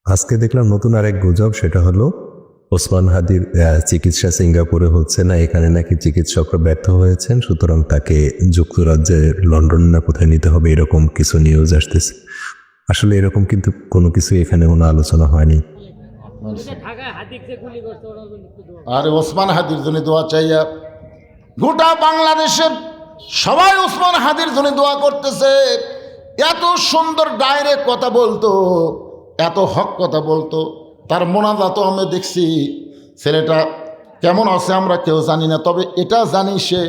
আজকে দেখলাম নতুন আরেক গুজব, সেটা হলো ওসমান হাদির চিকিৎসা সিঙ্গাপুরে হচ্ছে না, এখানে নাকি চিকিৎসকরা ব্যর্থ হয়েছেন, সুতরাং তাকে যুক্তরাজ্যের লন্ডন না কোথায় নিতে হবে, এরকম কিছু নিউজ আসতেছে। আসলে এরকম কিন্তু কোনো কিছু এখানে কোনো আলোচনা হয়নি। আর ওসমান হাদির জন্য দোয়া চাইয়া গোটা বাংলাদেশের সবাই ওসমান হাদির জন্য দোয়া করতেছে। এত সুন্দর ডাইরেক্ট কথা বলতো, এত হক কথা বলতো। তার মোনাজাতও আমি দেখছি। ছেলেটা কেমন আছে আমরা কেউ জানি না, তবে এটা জানি সে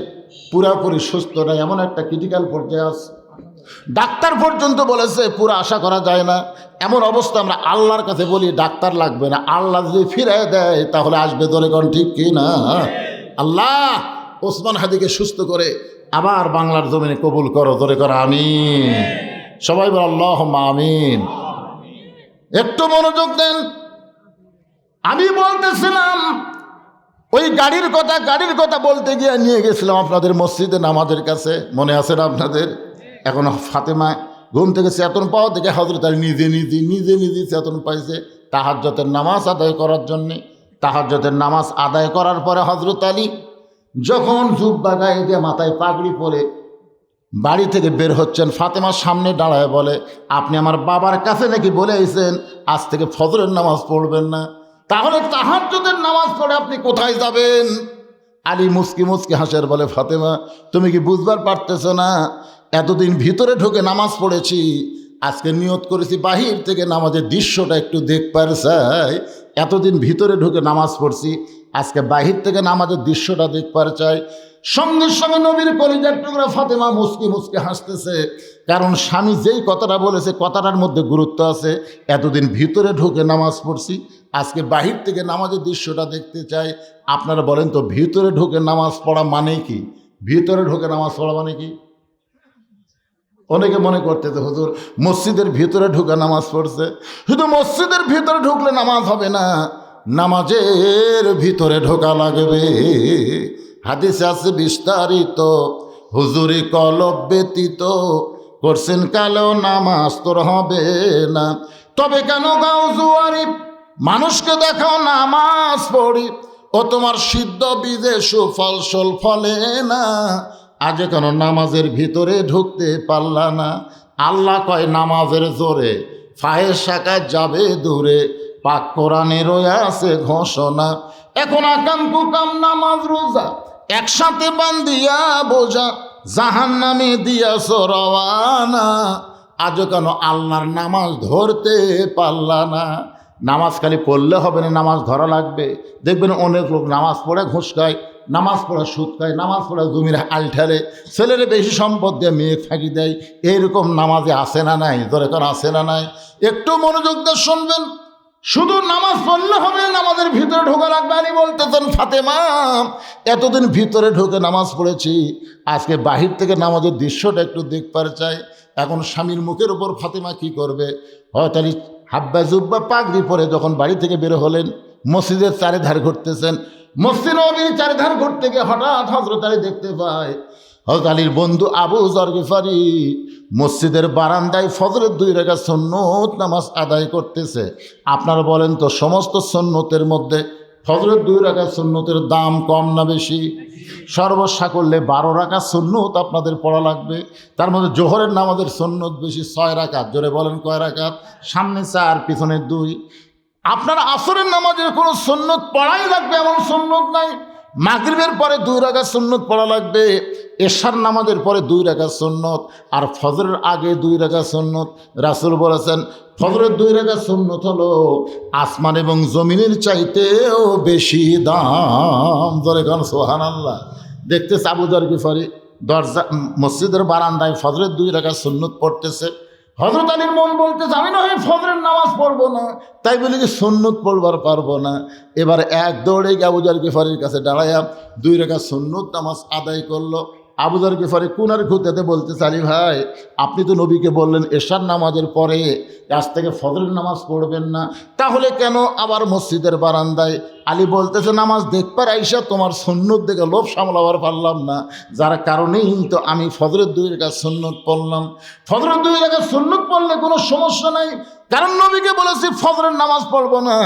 পুরাপুরি সুস্থ নয়, এমন একটা ক্রিটিক্যাল পর্যায়ে আছে। ডাক্তার পর্যন্ত বলেছে পুরো আশা করা যায় না। এমন অবস্থা আমরা আল্লাহর কাছে বলি ডাক্তার লাগবে না, আল্লাহ যদি ফিরিয়ে দেয় তাহলে আসবে। ধরে কোন ঠিক কি না? আল্লাহ ওসমান হাদিকে সুস্থ করে আবার বাংলার জমিনে কবুল করো। ধরে করো আমিন। সবাই বল আল্লাহুম্মা আমিন। একটু মনোযোগ দেন। আমি বলতেছিলাম ওই গাড়ির কথা বলতে গিয়ে নিয়ে গেছিলাম আপনাদের মসজিদে নামাজের কাছে, মনে আছে না আপনাদের? এখন ফাতেমা ঘুম থেকে চেতন পাওয়া দেখে হযরত আলী নিজে চেতন পাইছে তাহাজ্জুদের নামাজ আদায় করার জন্যে। তাহাজ্জুদের নামাজ আদায় করার পরে হযরত আলী যখন জুব্বা গায়ে দিয়ে মাথায় পাগড়ি পরে বাড়ি থেকে বের হচ্ছেন, ফাতেমার সামনে দাঁড়ায় বলে, আপনি আমার বাবার কাছে নাকি বলে আইছেন আজ থেকে ফজরের নামাজ পড়বেন না, তাহলে তাহাজ্জুদের নামাজ পড়ে আপনি কোথায় যাবেন? আলী মুচকি হাসের বলে, ফাতেমা তুমি কি বুঝবার পারতেছ না? এতদিন ভিতরে ঢুকে নামাজ পড়েছি, আজকে নিয়ত করেছি বাহির থেকে নামাজের দৃশ্যটা একটু দেখবার চাই। এতদিন ভিতরে ঢুকে নামাজ পড়ছি, আজকে বাহির থেকে নামাজের দৃশ্যটা দেখবার চাই। সঙ্গে সঙ্গে নবীর কলিজার টুকরা ফাতেমা মুচকি হাসতেছে, কারণ স্বামী যেই কথাটা বলেছে কথাটার মধ্যে গুরুত্ব আছে। এতদিন ভিতরে ঢুকে নামাজ পড়ছি, আজকে বাহির থেকে নামাজের দৃশ্যটা দেখতে চাই। আপনারা বলেন তো ভিতরে ঢুকে নামাজ পড়া মানে কি? ভিতরে ঢুকে নামাজ পড়া মানে কি? অনেকে মনে করতেছে হুজুর মসজিদের ভিতরে ঢুকে নামাজ পড়ছে। শুধু মসজিদের ভিতরে ঢুকলে নামাজ হবে না, নামাজের ভিতরে ঢোকা লাগবে। হাদিসে আছে বিস্তারিত, হুজুরি কলব ব্যতীত করছেন কালেও নামাজ তোর হবে না। তবে কেন গাও জুয়ারি মানুষকে দেখাও নামাজ পড়ি, ও তোমার সিদ্ধ বীজে সুফল ফলে না। আজ কেন নামাজের ভিতরে ঢুকতে পারলা না? আল্লাহ কয় নামাজের জোরে ফাহেশা কাজ যাবে দূরে, পাক কোরআনে রয়ে আছে ঘোষণা। এখন আকাম কুকাম নামাজ রোজা একসাথে বান্ধিয়া বোঝা, জাহান্নামে দিয়াছ রওয়ানা। আজ কেন আল্লাহর নামাজ ধরতে পারলা না? নামাজ খালি পড়লে হবে না, নামাজ ধরা লাগবে। দেখবেন অনেক লোক নামাজ পড়ে ঘুষ খায়, নামাজ পড়া সুদ খায়, নামাজ পড়া জমির আল ঠেলে, ছেলেরে বেশি সম্পদ দিয়ে মেয়ে ফাঁকি দেয়। এইরকম নামাজে আসে না নাই? ধরে কারণ আসে না নাই? একটু মনোযোগ দিয়ে শুনবেন। শুধু নামাজ পড়লে হবে, নামাজের ভিতরে ঢোকা লাগবে। আলী বলতেছেন, ফাতেমা এতদিন ভিতরে ঢুকে নামাজ পড়েছি, আজকে বাহির থেকে নামাজের দৃশ্যটা একটু দেখবার চাই। এখন স্বামীর মুখের উপর ফাতেমা কি করবে? হয়তো আলী হাব্বা জুব্বা পাগড়ি পরে যখন বাড়ি থেকে বের হলেন, মসজিদের চারিধার ঘুরতেছেন। মসজিদ নবীর চারিধার ঘুরতে গিয়ে হঠাৎ হযরত আলী দেখতে পায় হযরত আলীর বন্ধু আবু যর গিফারি মসজিদের বারান্দায় ফজরের 2 রাকাত সুন্নত নামাজ আদায় করতেছে। আপনারা বলেন তো সমস্ত সুন্নতের মধ্যে ফজরের 2 রাকাত সুন্নতের দাম কম না বেশি? সর্বসাকল্যে 12 রাকাত সুন্নত আপনাদের পড়া লাগবে। তার মধ্যে জোহরের নামাজের সুন্নত বেশি, 6 রাকাত। জোরে বলেন কয় রাকাত? সামনে 4 পিছনে 2। আপনার আসরের নামাজের কোনো সুন্নত পড়াই লাগবে এমন সুন্নত নাই। মাগরিবের পরে 2 রাকাত সুন্নত পড়া লাগবে, এশার নামাজের পরে 2 রাকাত সুন্নত, আর ফজরের আগে 2 রাকাত সুন্নত। রাসূল বলেছেন ফজরের 2 রাকাত সুন্নত হলো আসমান এবং জমিনের চাইতেও বেশি দাম। ধরে গান সুবহানাল্লাহ। দেখতেছে আবু যর গিফারি দরজা মসজিদের বারান্দায় ফজরের 2 রাকাত সুন্নত পড়তেছে। হযরত আলীর মন বলতেছে আমি না হয় ফজরের নামাজ পড়বো না, তাই বলে কি সুন্নত পড়বার পারবো না। এবার এক দৌড়ে গিয়ে আবু যর গিফারির কাছে দাঁড়াইয়া 2 রাকাত সুন্নত নামাজ আদায় করলো। আবু যর গিফারি কুনার খুঁতেতে বলতেছে, আলী ভাই আপনি তো নবীকে বললেন এশার নামাজের পরে আজ থেকে ফজরের নামাজ পড়বেন না, তাহলে কেন আবার মসজিদের বারান্দায়? আলী বলতেছে নামাজ দেখবার আইসা তোমার সুন্নত দেখে লোভ সামলাবার পারলাম না, যার কারণেই তো আমি ফজরের 2 রাকাত সুন্নত পড়লাম। ফজরের 2 রাকাত সুন্নত পড়লে কোনো সমস্যা নাই, কারণ নবীকে বলেছি ফজরের নামাজ পড়বো না,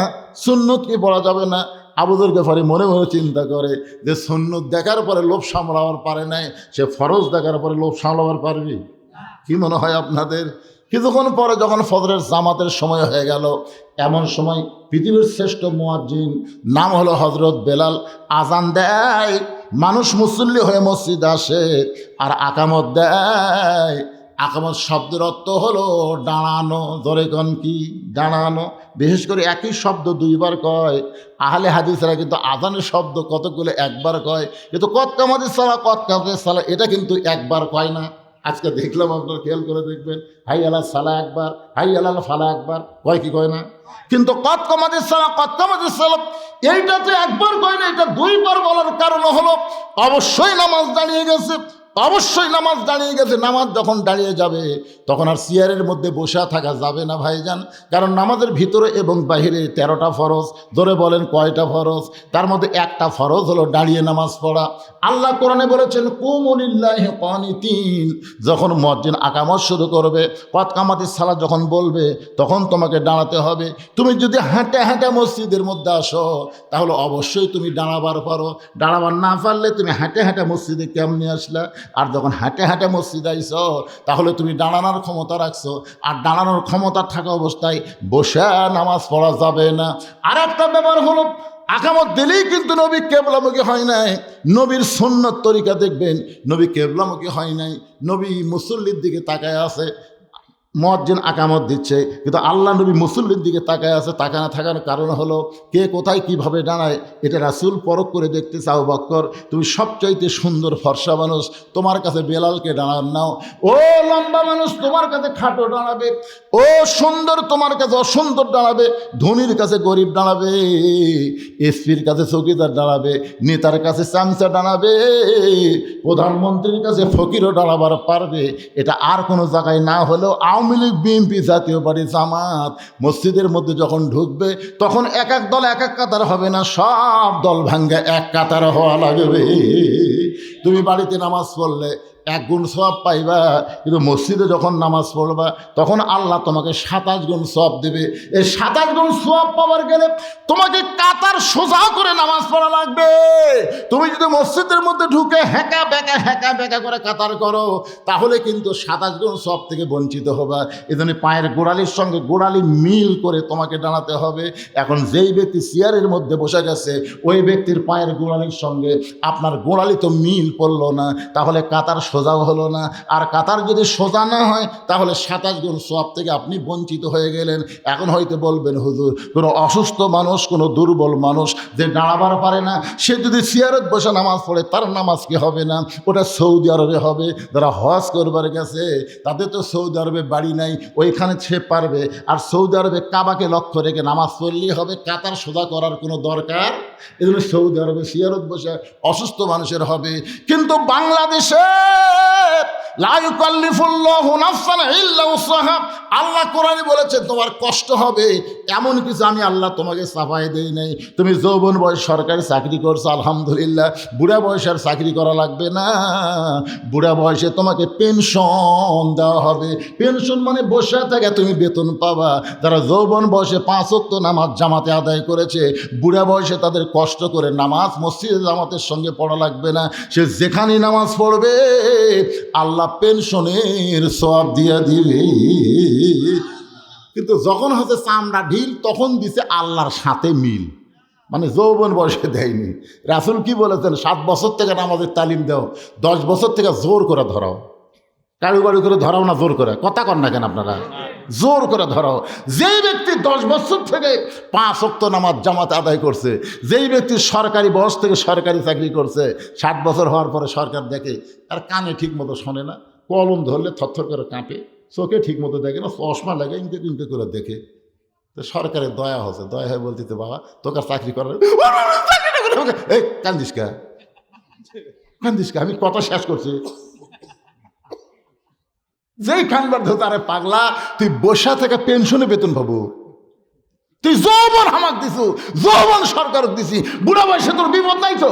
সুন্নত কি পড়া যাবে না। আবু যর গফারি মনে মনে চিন্তা করে যে সুন্নত দেখার পরে লোভ সামলাবার পারে নাই, সে ফরজ দেখার পরে লোভ সামলাবার পারবি? কি মনে হয় আপনাদের? কিছুক্ষণ পরে যখন ফজরের জামাতের সময় হয়ে গেল, এমন সময় পৃথিবীর শ্রেষ্ঠ মুয়াজ্জিন নাম হলো হজরত বেলাল আজান দেয়, মানুষ মুসল্লি হয়ে মসজিদ আসে আর আকামত দেয়। আকামত শব্দের অর্থ হলো দাঁড়ানো। ধরে কন কি? দাঁড়ানো। বিশেষ করে একই শব্দ দুইবার কয়। আহলে হাদিসরা কিন্তু আজানের শব্দ কতগুলো একবার কয়, কিন্তু কত কামাতের সালা কত কামাতের সালা এটা কিন্তু একবার কয় না। আজকে দেখলাম, আপনার খেয়াল করে দেখবেন, হাই আল্লাহ সালা একবার, হাই আল্লাহ ফালা একবার কয় কি কয় না? কিন্তু কত কামাতের সালা কত কামাতের সালা এইটা তো একবার কয় না, এটা দুইবার বলার কারণ হলো অবশ্যই নামাজ দাঁড়িয়ে গেছে, অবশ্যই নামাজ দাঁড়িয়ে গেছে। নামাজ যখন দাঁড়িয়ে যাবে তখন আর চেয়ারের মধ্যে বসে থাকা যাবে না ভাইজান, কারণ নামাজের ভিতরে এবং বাহিরে 13টা ফরজ। ধরে বলেন কয়টা ফরজ? তার মধ্যে একটা ফরজ হলো দাঁড়িয়ে নামাজ পড়া। আল্লাহ কোরআনে বলেছেন কুমু লিল্লাহি কানিতিন, যখন মুয়াজ্জিন আকামত শুরু করবে, কত কামাতিস সালাত যখন বলবে, তখন তোমাকে দাঁড়াতে হবে। তুমি যদি হাঁটে হাঁটে মসজিদের মধ্যে আসো তাহলে অবশ্যই তুমি দাঁড়াবার পারো, দাঁড়াবার না পারলে তুমি হাঁটে হাঁটে মসজিদে কেমনি আসলা? আর যখন হাঁটে হাঁটে মসজিদ আইছ তাহলে তুমি দাঁড়ানোর ক্ষমতা রাখছো, আর দাঁড়ানোর ক্ষমতা থাকা অবস্থায় বসে নামাজ পড়া যাবে না। আর একটা ব্যাপার হলো, আকামত দিলেই কিন্তু নবী কেবলামুখী হয় নাই। নবীর সুন্নত তরিকা দেখবেন, নবী কেবলামুখী হয় নাই, নবী মুসল্লির দিকে তাকায় আছে। মুয়াজ্জিন আকামত দিচ্ছে কিন্তু আল্লাহ নবী মুসল্লির দিকে তাকায় আছে। তাকায় না থাকার কারণ হলো কে কোথায় কিভাবে দাঁড়ায় এটা রাসূল পরখ করে দেখতে চাও। বক্কর, তুমি সবচাইতে সুন্দর ফর্সা মানুষ, তোমার কাছে বেলালকে দাঁড়ান নাও। ও লম্বা মানুষ, তোমার কাছে খাটো দাঁড়াবে। ও সুন্দর, তোমার কাছে অসুন্দর দাঁড়াবে। ধনীর কাছে গরিব দাঁড়াবে, এসপির কাছে চৌকিদার দাঁড়াবে, নেতার কাছে চামচা দাঁড়াবে, প্রধানমন্ত্রীর কাছে ফকিরও দাঁড়াবার পারবে। এটা আর কোনো জায়গায় না হলেও আওয়ামী লীগ, বিএনপি, জাতীয় পার্টি, জামাত মসজিদের মধ্যে যখন ঢুকবে তখন এক এক দল এক এক কাতার হবে না, সব দল ভাঙ্গা এক কাতার হওয়া লাগবে। তুমি বাড়িতে নামাজ পড়লে 1 গুণ সওয়াব পাইবা, কিন্তু মসজিদে যখন নামাজ পড়বা তখন আল্লাহ তোমাকে 27 গুণ সওয়াব দেবে। এই 27 গুণ সওয়াব পাওয়ার গেলে তোমাকে কাতার সোজা করে নামাজ পড়া লাগবে। তুমি যদি মসজিদের মধ্যে ঢুকে হ্যাঁকা ব্যাকা করে কাতার করো তাহলে কিন্তু 27 গুণ সওয়াব থেকে বঞ্চিত হবা। এজন্য পায়ের গোড়ালির সঙ্গে গোড়ালি মিল করে তোমাকে দাঁড়াতে হবে। এখন যেই ব্যক্তি চেয়ারের মধ্যে বসে গেছে ওই ব্যক্তির পায়ের গোড়ালির সঙ্গে আপনার গোড়ালি তো মিল পড়লো না, তাহলে কাতার সোজাও হলো না। আর কাতার যদি সোজা না হয় তাহলে 27 গুণ সওয়াব থেকে আপনি বঞ্চিত হয়ে গেলেন। এখন হয়তো বলবেন হুজুর, কোনো অসুস্থ মানুষ, কোনো দুর্বল মানুষ যে দাঁড়াবার পারে না, সে যদি চেয়ারত বসে নামাজ পড়ে তার নামাজ কি হবে না? ওটা সৌদি আরবে হবে। যারা হজ করবার গেছে তাদের তো সৌদি আরবে বাড়ি নাই, ওইখানে সে পারবে। আর সৌদি আরবে কাবাকে লক্ষ্য রেখে নামাজ পড়লেই হবে, কাতার সোজা করার কোনো দরকার। এই জন্য সৌদি আরবে চেয়ারত বসে অসুস্থ মানুষের হবে। কিন্তু বাংলাদেশে লা ইউকাল্লিফুল্লাহু নাফসান ইল্লা উসআহা, আল্লাহ কোরআনে বলেছেন তোমার কষ্ট হবে, এমন কিছু আমি আল্লাহ তোমাকে চাপাই দেই নাই। তুমি যৌবন বয়স সরকারি চাকরি করছো আলহামদুলিল্লাহ, বুড়া বয়সে আর চাকরি করা লাগবে না। বুড়া বয়সে তোমাকে পেনশন দেওয়া হবে। পেনশন মানে বসে থেকে তুমি বেতন পাবা। যারা যৌবন বয়সে 5 ওয়াক্ত নামাজ জামাতে আদায় করেছে, বুড়া বয়সে তাদের কষ্ট করে নামাজ মসজিদে জামাতের সঙ্গে পড়া লাগবে না। সে যেখানেই নামাজ পড়বে আল্লাহ পেনশনের সওয়াব দিয়া দিবে। কিন্তু যখন হচ্ছে চামড়া ঢিল তখন দিছে আল্লাহর সাথে মিল, মানে যৌবন বয়সে দেয়নি। রাসূল কি বলেছেন? 7 বছর থেকে নামাজের তালিম দাও, 10 বছর থেকে জোর করে ধরাও। কারু বাড়ি করে ধরাও না, জোর করে। কথা কন না কেন আপনারা? জোর করে ধরাও। যেই ব্যক্তি 10 বছর থেকে 5 ওয়াক্ত নামাজ জামাতে আদায় করছে, যেই ব্যক্তি সরকারি বয়স থেকে সরকারি চাকরি করছে, 60 বছর হওয়ার পরে সরকার দেখে আর কানে ঠিক মতো শোনে না, কলম ধরলে থরথর করে কাঁপে, চোখে ঠিক মতো দেখে না, চশমা লাগে ইনকে করে দেখে। তো সরকারের দয়া হচ্ছে, দয়া হয়ে বলতে বাবা তোকে চাকরি করার এই কান্দিস কা, আমি কথা শেষ করছি। যেই খানবার ধরে পাগলা, তুই বসা থেকে পেনশনে বেতন পাবো। তুই যৌবন হামাক দিছু, যৌবন সরকার দিছি, বুড়া বয়সে তোর বিপদ নাই তো?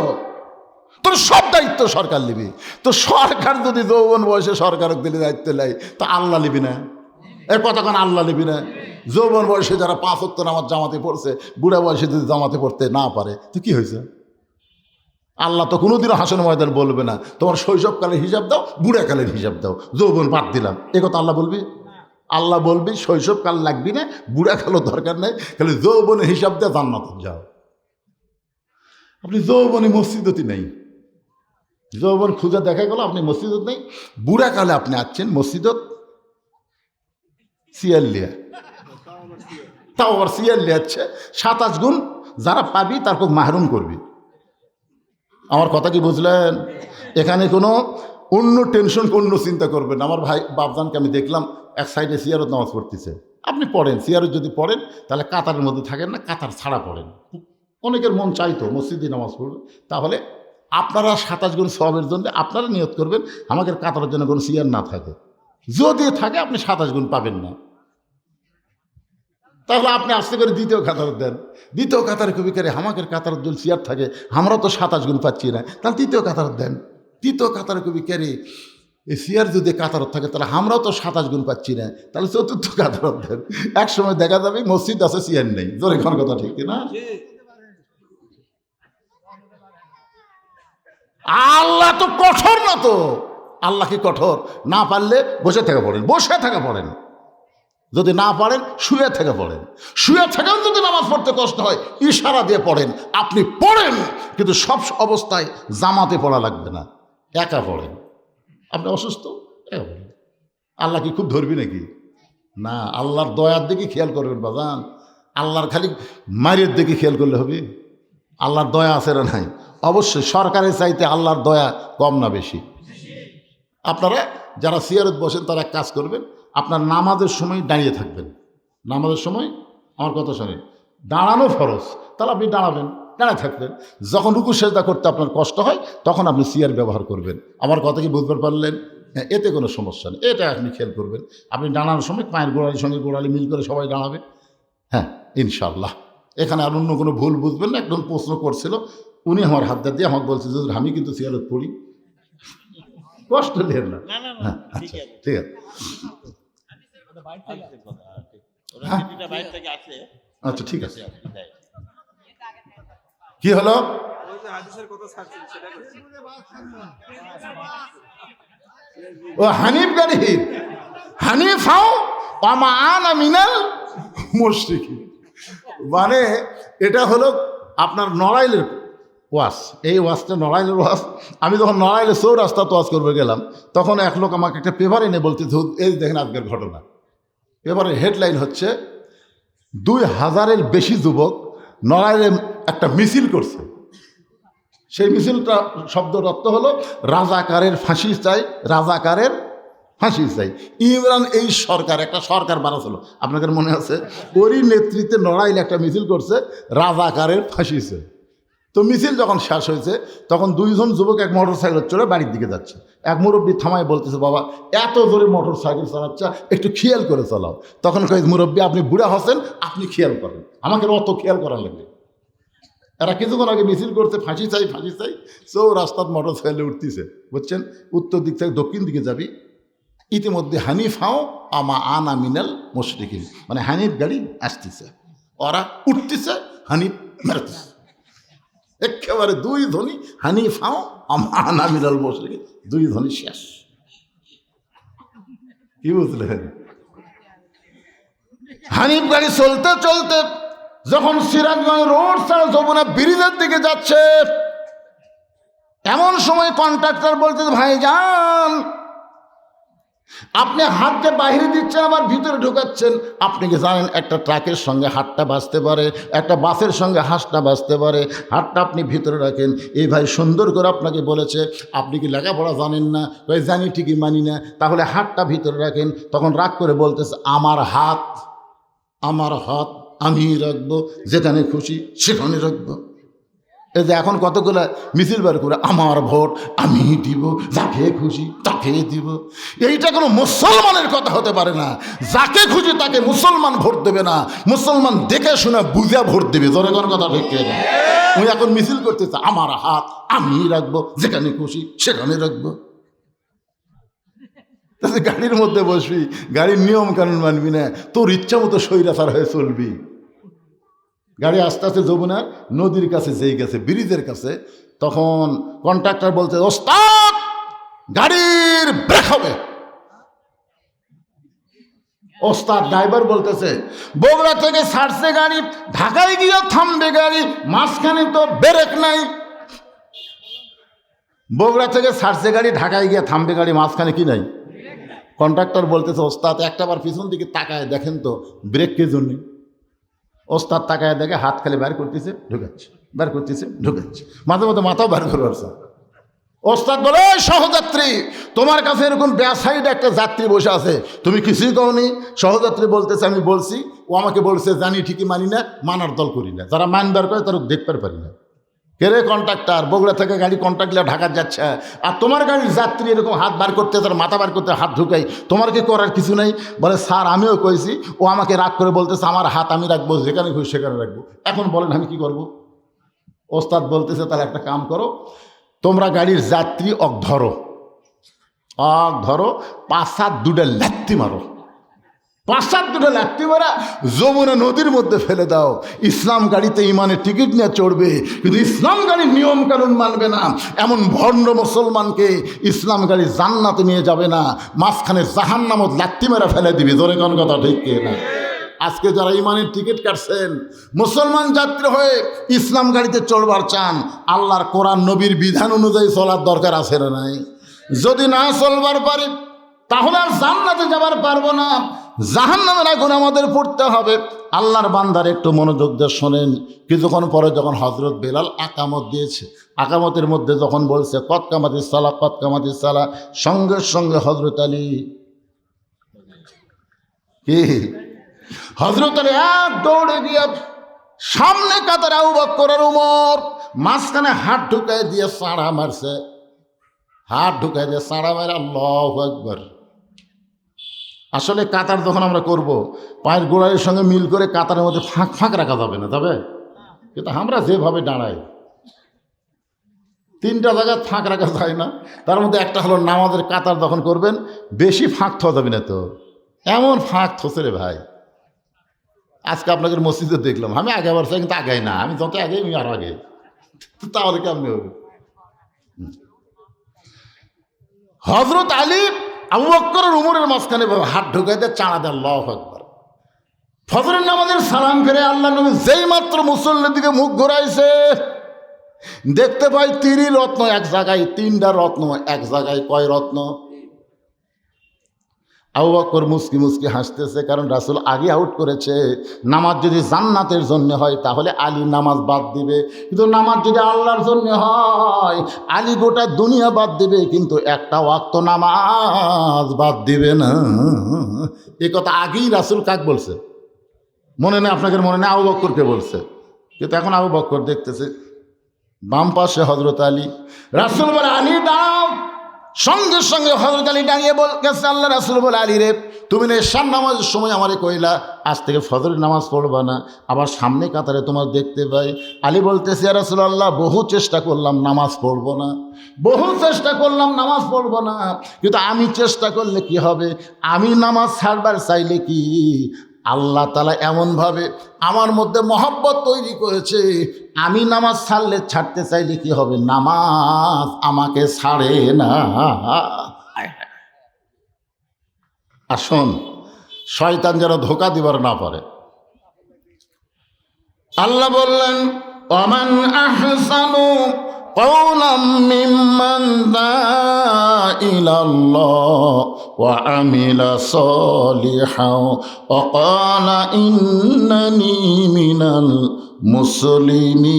তোর সব দায়িত্ব সরকার নিবি। তো সরকার যদি যৌবন বয়সে সরকার দিলে দায়িত্ব নেয় তা আল্লাহ নিবি না? এর কথা কোন আল্লাহ নিবি না? যৌবন বয়সে যারা 5 ওয়াক্ত নামাজ জামাতে পড়ছে, বুড়া বয়সে যদি জামাতে পড়তে না পারে তো কি হয়েছে? আল্লাহ তো কোনোদিনও হাসন ময়দান বলবে না তোমার শৈশবকালের হিসাব দাও, বুড়াকালের হিসাব দাও, যৌবন বাদ দিলাম, এ কথা আল্লাহ বলবি? আল্লাহ বলবি শৈশবকাল লাগবি না, বুড়াকালও দরকার নেই, খালি যৌবনের হিসাব দিয়ে জান্নাতে যাও। আপনি যৌবনে মসজিদতি নেই, যৌবন খুঁজে দেখা গেল আপনি মসজিদত নেই, বুড়াকালে আপনি আসছেন মসজিদত সিয়াল্লিয়া, তাও আবার সিয়াল্লিয়া হচ্ছে 27 গুণ যারা পাবি তার খুব মাহরুম করবি। আমার কথা কি বুঝলেন? এখানে কোনো অন্য টেনশন, অন্য চিন্তা করবেন। আমার ভাই বাপজানকে আমি দেখলাম এক সাইডে সিয়ারত নামাজ পড়তেছে। আপনি পড়েন, সিয়ারত যদি পড়েন তাহলে কাতারের মধ্যে থাকেন না, কাতার ছাড়া পড়েন। অনেকের মন চাইতো মসজিদে নামাজ পড়বে, তাহলে আপনারা 27 গুণ সওয়াবের জন্য আপনারা নিয়ত করবেন আমাদের কাতারের জন্য কোনো সিয়ার না থাকে, যদি থাকে আপনি 27 গুণ পাবেন না। তাহলে আপনি আস্তে করে দ্বিতীয় কাতার দেন, দ্বিতীয় কাতারে কবি করে আমাদের কাতারের জন্য সিয়ার থাকে, আমরা তো 27 গুণ পাচ্ছি না, তাহলে তৃতীয় কাতার দেন। তৃতীয় কাতারে কবি কেরে এই সিয়ার যদি কাতারত থাকে তাহলে আমরাও তো 27 গুণ পাচ্ছি না, তাহলে চতুর্থ কাতারত দেন। এক সময় দেখা যাবে মসজিদ আছে সিয়ার নেই, জোরে কোন কথা ঠিক না? আল্লাহ তো কঠোর না, তো আল্লাহ কি কঠোর? না পারলে বসে থেকে পড়েন, বসে থেকে পড়েন, যদি না পারেন শুয়ে থেকে পড়েন, শুয়ে থেকেও যদি নামাজ পড়তে কষ্ট হয় ইশারা দিয়ে পড়েন, আপনি পড়েন, কিন্তু সব অবস্থায় জামাতে পড়া লাগবে না, একা পড়েন। আপনি অসুস্থ একা পড়েন। আল্লাহ কি খুব ধরবি নাকি? না, আল্লাহর দয়ার দিকে খেয়াল করবেন বাজান, আল্লাহর খালি মায়ের দিকে খেয়াল করলে হবে? আল্লাহর দয়া আছে না নাই? অবশ্যই সরকারের চাইতে আল্লাহর দয়া কম না বেশি? আপনারা যারা সিয়ারত বসেন তারা এক কাজ করবেন, আপনার নামাজের সময় দাঁড়িয়ে থাকবেন। নামাজের সময় আমার কথা শোনেন, দাঁড়ানো ফরজ, তাহলে আপনি দাঁড়াবেন, দাঁড়ায় থাকবেন। যখন রুকু সেজদা করতে আপনার কষ্ট হয় তখন আপনি সিয়ার ব্যবহার করবেন। আমার কথা কি বুঝতে পারলেন? হ্যাঁ, এতে কোনো সমস্যা নেই, এটা আপনি খেয়াল করবেন। আপনি দাঁড়ানোর সময় পায়ের গোড়ালির সঙ্গে গোড়ালি মিল করে সবাই দাঁড়াবে, হ্যাঁ ইনশাআল্লাহ। এখানে আর অন্য কোনো ভুল বুঝবেন না। একজন প্রশ্ন করছিল, উনি আমার হাত দিয়ে আমাকে বলছে যে আমি কিন্তু সিয়ারত পড়ি, কষ্ট নেন না। হ্যাঁ আচ্ছা ঠিক আছে, আচ্ছা ঠিক আছে। কি হলো? ও হানিফ গাড়ির হানিফ হাও আমা আনা মিনাল মুশরিকিন, মানে এটা হলো আপনার নড়াইলের ওয়াজ। এই ওয়াজটা নড়াইলের ওয়াজ। আমি যখন নড়াইলে চৌরাস্তা ওয়াজ করবে গেলাম, তখন এক লোক আমাকে একটা পেপার এনে বলতে, এই দেখেন আজকের ঘটনা। পেপারের হেডলাইন হচ্ছে 2000-এর বেশি যুবক নড়াইলে একটা মিছিল করছে। সেই মিছিলটা শব্দের অর্থ হলো রাজাকারের ফাঁসি চাই, রাজাকারের ফাঁসি চাই। ইমরান এই সরকার, একটা সরকার বানাছিল আপনাদের মনে আছে, ওরই নেতৃত্বে নড়াইলে একটা মিছিল করছে রাজাকারের ফাঁসি চাই। তো মিছিল যখন শেষ হয়েছে তখন 2 জন যুবক এক মোটর সাইকেল চড়ে বাড়ির দিকে যাচ্ছে। এক মুরব্বী থামায় বলতেছে, বাবা এত জোরে মোটর সাইকেল চালাচ্ছে, একটু খেয়াল করে চালাও। তখন কই, মুরব্বী আপনি বুড়া হচ্ছেন, আপনি খেয়াল করেন, আমাকে অত খেয়াল করা লাগবে। এরা কিছুক্ষণ আগে মিছিল করছে ফাঁসি চাই ফাঁসি চাই, রাস্তার মোটর সাইকেলে উঠতেছে, বুঝছেন? উত্তর দিক থেকে দক্ষিণ দিকে যাবি। ইতিমধ্যে হানিফ হাও আমা আনা মিনাল মুশরিকিন, মানে হানিফ গাড়ি আসতেছে, ওরা উঠতেছে, হানিফ মেরতেছে। একেবারে 2 ধ্বনি, হানিফ হাও আমা আনা মিনাল মুশরিকিন, 2 ধ্বনি শেষ। কি বুঝলেন? হানিফ গাড়ি চলতে চলতে যখন সিরাজগঞ্জ রোড ছাড়া যমুনা ব্রিজের দিকে যাচ্ছে, এমন সময় কন্ট্রাক্টর বলতে, ভাইজান আপনি হাতটা বাইরে দিচ্ছেন আবার ভিতরে ঢোকাচ্ছেন। আপনি কি জানেন একটা ট্রাকের সঙ্গে হাতটা বাঁচতে পারে, একটা বাসের সঙ্গে হাঁসটা বাঁচতে পারে, হাতটা আপনি ভিতরে রাখেন। এই ভাই সুন্দর করে আপনাকে বলেছে, আপনি কি লেখাপড়া জানেন না? ভাই জানি, ঠিকই মানি না, তাহলে হাতটা ভিতরে রাখেন। তখন রাগ করে বলতেছে, আমার হাত আমি রাখবো, যেখানে খুশি সেখানে রাখবো। এই যে এখন কতগুলো মিছিল বার করে, আমার ভোট আমি দিব, যাকে খুশি তাকে দিব। এইটা কোনো মুসলমানের কথা হতে পারে না। যাকে খুশি তাকে মুসলমান ভোট দেবে না, মুসলমান দেখে শুনে বুঝা ভোট দেবে। জোরে কোনো কথা ঠিক না? উনি এখন মিছিল করতেছে, আমার হাত আমি রাখবো, যেখানে খুশি সেখানে রাখবো। গাড়ির মধ্যে বসবি, গাড়ির নিয়ম কানুন মানবি না, তোর ইচ্ছা মতো স্বৈরাচার হয়ে চলবি। গাড়ি আস্তে আস্তে যমুনা নদীর কাছে যেই গেছে, ব্রিজের কাছে, তখন কন্ট্রাক্টর বলছে, ওস্তাদ গাড়ির ব্রেক হবে। ওস্তাদ ড্রাইভার বলতেছে, বগুড়া থেকে ছাড়ছে গাড়ি, ঢাকায় গিয়ে থামবে গাড়ি, মাঝখানে তো ব্রেক নাই। বগুড়া থেকে ছাড়ছে গাড়ি, ঢাকায় গিয়ে থামবে গাড়ি, মাঝখানে কি নাই? কন্ট্রাক্টর বলতেছে, ওস্তাদ একটাবার পিছন দিকে তাকায় দেখেন তো ব্রেক কে জন্য। ওস্তাদ তাকায় দেখে হাত খালি বের করতেছে, ঢুকাচ্ছে, বের করতেছে, ঢুকাচ্ছে, মাঝে মাঝে মাথাও বের করে পারছে। ওস্তাদ বলে, সহযাত্রী তোমার কাছে এরকম ব্যাসাইড একটা যাত্রী বসে আছে, তুমি কিছুই কওনি? সহযাত্রী বলতেছে, আমি বলছি, ও আমাকে বলছে জানি ঠিকই মানি না, মানার দল করি না, যারা মানবার করে তারা দেখতে পারি না। কে রে? কন্ট্রাক্টর, বগুড়া থেকে গাড়ি কন্ট্রাক্ট নিয়ে ঢাকা যাচ্ছে, আর তোমার গাড়ির যাত্রী এরকম হাত বার করতে, তার মাথা বার করতে, হাত ঢুকাই, তোমার কি করার কিছু নেই? বলে, স্যার আমিও কইছি, ও আমাকে রাগ করে বলতেছে আমার হাত আমি রাখবো, যেখানে খুশি সেখানে রাখবো, এখন বলেন আমি কি করব? ওস্তাদ বলতেছে, তাহলে একটা কাম করো, তোমরা গাড়ির যাত্রী ধরো, ধরো, 5-7 দুটা লাত্তি মারো, 5-7 দুটা লাত্তি মারা যমুনা নদীর মধ্যে ফেলে দাও। ইসলাম গাড়িতে ইমানের টিকিট নিয়ে চড়বে, কিন্তু ইসলাম গাড়ির নিয়ম কানুন মানবে না এমন ভণ্ড মুসলমানকে ইসলাম গাড়ি জান্নাতে নিয়ে যাবে না, মাঝখানে জাহান্নামত লাত্তি মেরা ফেলে দিবে। ধরে কোন কথা ঠিক না? আজকে যারা ইমানের টিকিট কাটছেন, মুসলমান যাত্রী হয়ে ইসলাম গাড়িতে চড়বার চান, আল্লাহর কোরআন নবীর বিধান অনুযায়ী চলার দরকার আছে না নাই? যদি না চলবার পারে তাহলে আর জান্নাতে যাবার পারবো না, জাহান্নামের আগুন আমাদের পড়তে হবে। আল্লাহর বান্দার একটু মনোযোগ দিয়ে শোনেন। কিছুক্ষণ পরে যখন হজরত বেলাল আকামত দিয়েছে, আকামতের মধ্যে যখন বলছে কদ কামাতিস সালাহ, কদ কামাতিস সালাহ, সঙ্গে সঙ্গে হজরত আলী কি হজরত আলী এক দৌড়ে গিয়ে সামনে কাতারে আবু বকর আর উমর, মাঝখানে হাত ঢুকাই দিয়ে সাড়া মারছে, হাত ঢুকাই দিয়ে সাড়া মারে আল্লাহু আকবার। আসলে কাতার যখন আমরা করব, পায়ের গোড়ালির সঙ্গে মিল করে কাতারের মধ্যে ফাঁক ফাঁক রাখা যাবে না, তবে কিন্তু আমরা যেভাবে দাঁড়াই 3টা জায়গায় ফাঁক রাখা যায় না। তার মধ্যে একটা হলো নামাজের কাতার যখন করবেন বেশি ফাঁক থোয়া যাবে না, তো এমন ফাঁক থসে রে ভাই। আজকে আপনাদের মসজিদে দেখলাম, আমি আগে বাড়ছি কিন্তু আগাই না, আমি যত আগে আমি আর আগে, তাহলে কেমনি হবে? হজরত আলী আবু বকর আর উমরের মাঝখানে হাত ঢুকাই দিয়ে চাঁড়া দেয় আল্লাহু আকবার। ফজরের নামাজের সালাম ফিরে আল্লাহ নবী যেই মাত্র মুসল্লির দিকে মুখ ঘুরাইছে, দেখতে পাই 3 রত্ন এক জায়গায়, 3টা রত্ন এক জায়গায়। কয় রত্ন? আবু বকর মুস্কি মুস্কি হাসতেছে, কারণ রাসূল আগে আউট করেছে, নামাজ যদি জান্নাতের জন্য হয় তাহলে আলী নামাজ বাদ দিবে, কিন্তু নামাজ যদি আল্লাহর জন্য হয় আলী গোটা দুনিয়া বাদ দিবে, কিন্তু একটা ওয়াক্ত নামাজ বাদ দিবে না। এ কথা আগেই রাসূল কাক বলছে মনে নেই? আপনাদের মনে নেই? আবু বকরকে বলছে। কিন্তু এখন আবু বকর দেখতেছে বাম পাশে হজরত আলী, রাসূল বলে আলী দাঁড়াও, সঙ্গে সঙ্গে হজরত আলী দাঁড়িয়ে বলতেছে, আল্লাহ রাসূল বলে, আলী রে তুমি না এশার নামাজের সময় আমারে কইলা আজ থেকে ফজরের নামাজ পড়বা না, আবার সামনে কাতারে তোমার দেখতে পাই। আলী বলতেছে, ইয়া রাসূলুল্লাহ বহু চেষ্টা করলাম নামাজ পড়বো না, বহু চেষ্টা করলাম নামাজ পড়বো না, কিন্তু আমি চেষ্টা করলে কি হবে? আমি নামাজ ছাড়বার চাইলে কি আল্লাহ তাআলা এমনভাবে আমার মধ্যে মহব্বত তৈরি করেছে, আমি নামাজ ছাড়তে চাইলে কি হবে? নামাজ আমাকে ছাড়ে না। আসুন, শয়তান যেন ধোঁকা দিবার না পারে। আল্লাহ বললেন, ওমান আহসানু কওলাম মিম্মান দাআ ইলাল্লাহ ওয়া আমিলা সলিহান ওয়া ক্বালা ইন্নানী মিনাল মুসলিমিন।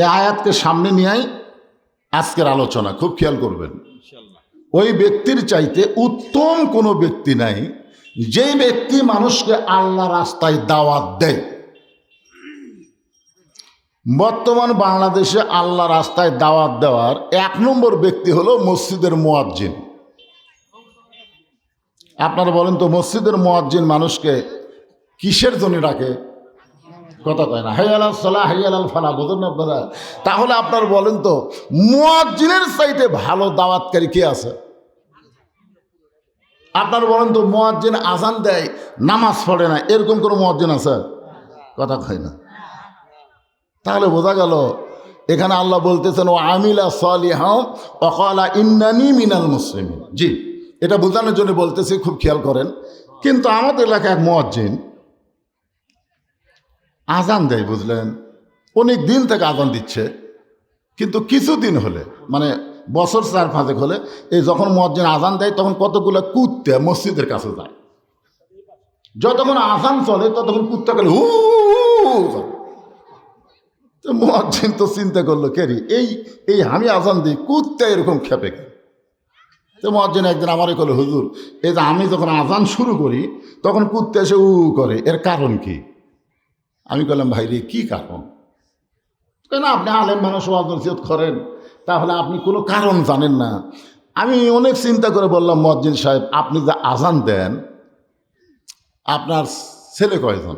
এই আয়াতকে সামনে নিয়ে আজকের আলোচনা খুব খেয়াল করবেন। ওই ব্যক্তির চাইতে উত্তম কোনো ব্যক্তি নাই যেই ব্যক্তি মানুষকে আল্লাহ রাস্তায় দাওয়াত দেয়। বর্তমান বাংলাদেশে আল্লাহ রাস্তায় দাওয়াত দেওয়ার 1 নম্বর ব্যক্তি হলো মসজিদের মুয়াজ্জিন। আপনারা বলেন তো, মসজিদের মুয়াজ্জিন মানুষকে কিসের জন্য ডাকে? কথা কয় না, হাইয়াল সালাহ হাইয়াল ফালাহ, বোঝেন না আপনারা? তাহলে আপনার বলেন তো মুয়াজ্জিনের চাইতে ভালো দাওয়াতকারী কে আছে? আপনার বলেন তো মুয়াজ্জিন আজান দেয় নামাজ পড়ে না, এরকম কোনো মুয়াজ্জিন আছে? কথা কয় না। তাহলে বোঝা গেল এখানে আল্লাহ বলতেছেন ও আমিলা সালিহাও ওয়াকালা ইন্নানি মিনাল মুসলিমিন। জি, এটা বোঝানোর জন্য বলতেছি, খুব খেয়াল করেন। কিন্তু আমাদের এলাকায় এক মুয়াজ্জিন আজান দেয়, বুঝলেন, অনেক দিন থেকে আজান দিচ্ছে, কিন্তু কিছুদিন হলে মানে বছর 4-5 হলে এই যখন মুয়াজ্জিন আজান দেয় তখন কতগুলো কুত্তে মসজিদের কাছে যায়। যতক্ষণ আজান চলে ততক্ষণ কুত্তা গেলে হু করে। তো মুয়াজ্জিন তো চিন্তা করলো কেরি এই আমি আজান দিই, কুত্তা এরকম খেপে কেন? তো মুয়াজ্জিন একদিন আমারই করলো, হুজুর এই যে আমি যখন আজান শুরু করি তখন কুত্তা এসে করে, এর কারণ কি? আমি বললাম ভাই রে কী কারণ? কেন আপনি আলেম মানুষ ওয়াজ নসিহত করেন, তাহলে আপনি কোনো কারণ জানেন না। আমি অনেক চিন্তা করে বললাম মুয়াজ্জিন সাহেব আপনি যে আজান দেন আপনার ছেলে কয়জন?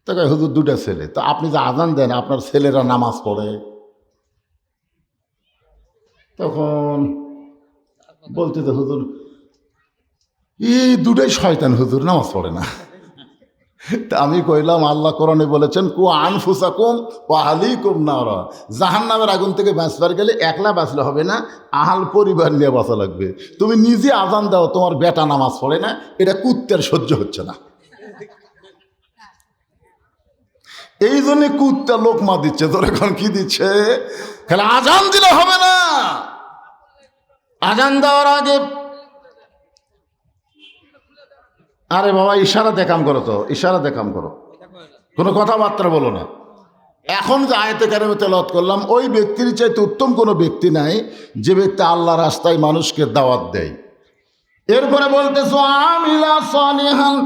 তো কয় হুজুর 2টা ছেলে। তো আপনি যে আজান দেন আপনার ছেলেরা নামাজ পড়ে? তখন বলতে যে হুজুর এই 2টাই শয়তান হুজুর, নামাজ পড়ে না। তা আমি কইলাম আল্লাহ কোরআনে বলেছেন কু আনফুসাকুম ওয়া আহলিকুম নারা, জাহান্নামের আগুন থেকে বাঁচবার গেলে একলা বাঁচলে হবে না, আহাল পরিবার নিয়ে বাঁচা লাগবে। তুমি নিজে আজান দাও তোমার বেটা নামাজ পড়ে না, এটা কুত্তের সহ্য হচ্ছে না। এই জন্য কুত্তা লোকমা দিচ্ছে, তোর এখন কি দিচ্ছে? খালি আজান দিলে হবে না, আজান দেওয়ার আগে আরে বাবা ইশারা দেখাম করো, তো ইশারা দেখাম করো, কোনো কথাবার্তা বলো না। এখন যে আয়াতে কারিমে তেলাওয়াত করলাম ওই ব্যক্তির চাইতে উত্তম কোনো ব্যক্তি নাই যে ব্যক্তি আল্লাহর রাস্তায় মানুষকে দাওয়াত দেয়। এরপরে বলতেছো আমিলা সালিহান।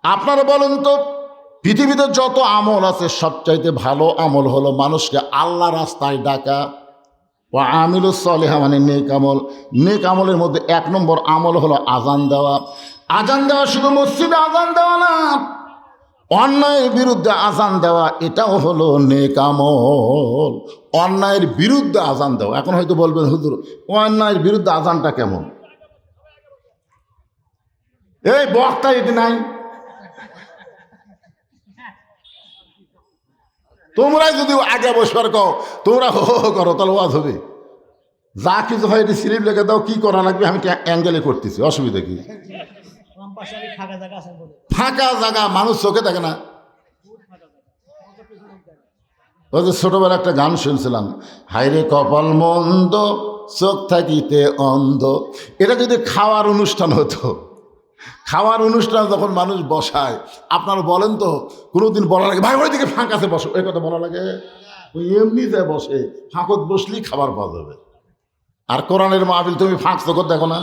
আপনারা বলেন তো পৃথিবীতে যত আমল আছে সবচাইতে ভালো আমল হলো মানুষকে আল্লাহ রাস্তায় ডাকা। ও আমিলুস সালিহা মানে নেক আমল। নেক আমলের মধ্যে 1 নম্বর আমল হলো আজান দেওয়া। আজান দেওয়া শুধু মসজিদে আজান দেওয়া না, অন্যায়ের বিরুদ্ধে আজান দেওয়া এটাও হলো নেক আমল। অন্যায়ের বিরুদ্ধে আজান দেওয়া। এখন হয়তো বলবেন হুজুর অন্যায়ের বিরুদ্ধে আজানটা কেমন? এই বক্তা এটি নাই, তোমরাই যদি আগে বসবার কও তোমরা হো হো করো তাহলে ওয়াজ হবে। যা কিছু হয় এটি স্লিপ লেগে দাও, কি করা লাগবে আমি অ্যাঙ্গেলে করতেছি, অসুবিধা কি? ফাঁকা জায়গা মানুষ চোখে থাকে না। ওই যে ছোটবেলা একটা গান শুনছিলাম, হাইরে কপাল মন্দ চোখ থাকিতে অন্ধ। এটা যদি খাওয়ার অনুষ্ঠান হতো, খাওয়ার অনুষ্ঠান যখন মানুষ বসায় আপনারা বলেন তো কোনোদিন বলা লাগে ভাই ওইদিকে ফাঁকাতে বসো, এই কথা বলা লাগে? ওই এমনি যে বসে ফাঁকত বসলেই খাবার পাওয়া যাবে। আর কোরআনের মাহফিল তুমি ফাঁক চোখত দেখো না।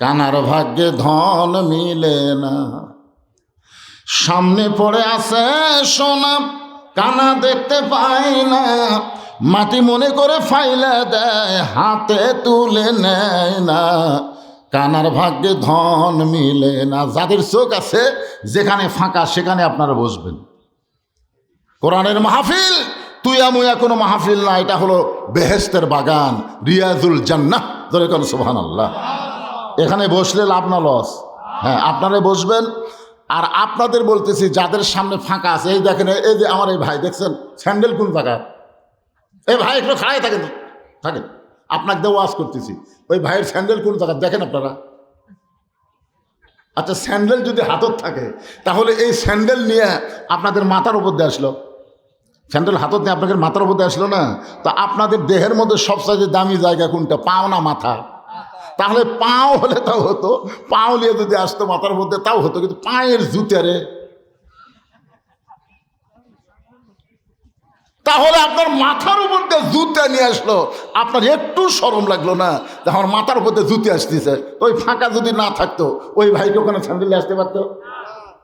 কানার ভাগ্যে ধন মিলে না, সামনে পড়ে আছে সোনা, কানা দেখতে পায় না, মাটি মনে করে ফাইলে দেয়, হাতে তুলে নেয় না। কানার ভাগ্যে ধন মিলে না। যাদের চোখ আছে যেখানে ফাঁকা সেখানে আপনারা বসবেন। কোরআনের মাহফিল তুইয়া মুয়া কোনো মাহফিল না, এটা হলো বেহেশতের বাগান, রিয়াজুল জান্নাহ। ধরে কোন সুবহানাল্লাহ। এখানে বসলে লাভ না লস? হ্যাঁ আপনারাই বসবেন। আর আপনাদের বলতেছি যাদের সামনে ফাঁকা আছে, এই দেখেন এই যে আমার এই ভাই দেখছেন স্যান্ডেল কোন জায়গায়? এই ভাই একটু খাড়াই থাকেন, থাকেন, আপনাকে দিয়ে ওয়াজ করতেছি। ওই ভাইয়ের স্যান্ডেল কোন জায়গায় দেখেন আপনারা? আচ্ছা স্যান্ডেল যদি হাতত থাকে তাহলে এই স্যান্ডেল নিয়ে আপনাদের মাথার উপর দিয়ে আসলো, স্যান্ডেল হাতত নিয়ে আপনাদের মাথার উপর দিয়ে আসলো না? তো আপনাদের দেহের মধ্যে সবচেয়ে দামি জায়গা কোনটা? পাও না মাথা? তাহলে পাও হলে তাও হতো, পাও নিয়ে যদি আসতো মাথার মধ্যে তাও হতো, কিন্তু পায়ের জুতারে তাহলে আপনার মাথার উপর দিয়ে জুতা নিয়ে আসলো, আপনার একটু শরম লাগলো না যে আমার মাথার উপর দিয়ে জুতি আসতেছে? ওই ফাঁকা যদি না থাকতো ওই ভাইকে ওখানে স্যান্ডেলে আসতে পারতো?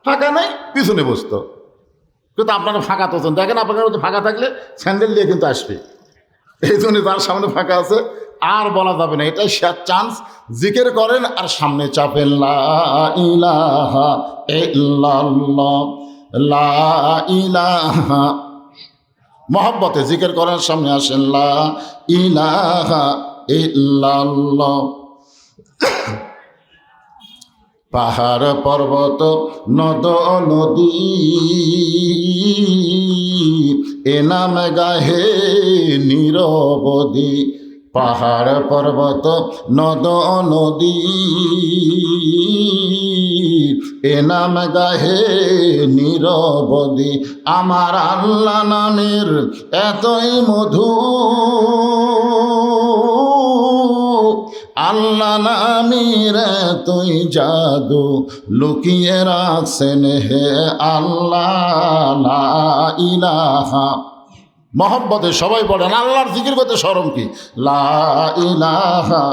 ফাঁকা নেই, পিছনে বসতো। কিন্তু আপনারা ফাঁকা তো দেখেন, আপনার মধ্যে ফাঁকা থাকলে স্যান্ডেল দিয়ে কিন্তু আসবে। এই জন্য তার সামনে ফাঁকা আছে আর বলা যাবে না, এটাই শেয়ার চান্স। জিকির করেন আর সামনে চাপেন লা ইলাহা ইল্লাল্লাহ লা ইলাহা, মহব্বতে জিকির করার সামনে আসেন, লা ইলাহা ইল্লাল্লাহ। পাহাড় পর্বত নদ নদী এ নাম গাহে নিরবধি, পাহাড় পর্বত নদ নদী এ নাম গাহে নিরবধি, আমার আল্লাহ নামের এতই মধু, আল্লাহ নামের এতই জাদু, লুকিয়ে রাখছেন হে আল্লাহ লা ইলাহা। মহব্বতে সবাই বলেন, আল্লাহর জিকির করতে শরম কি, লা ইলাহা।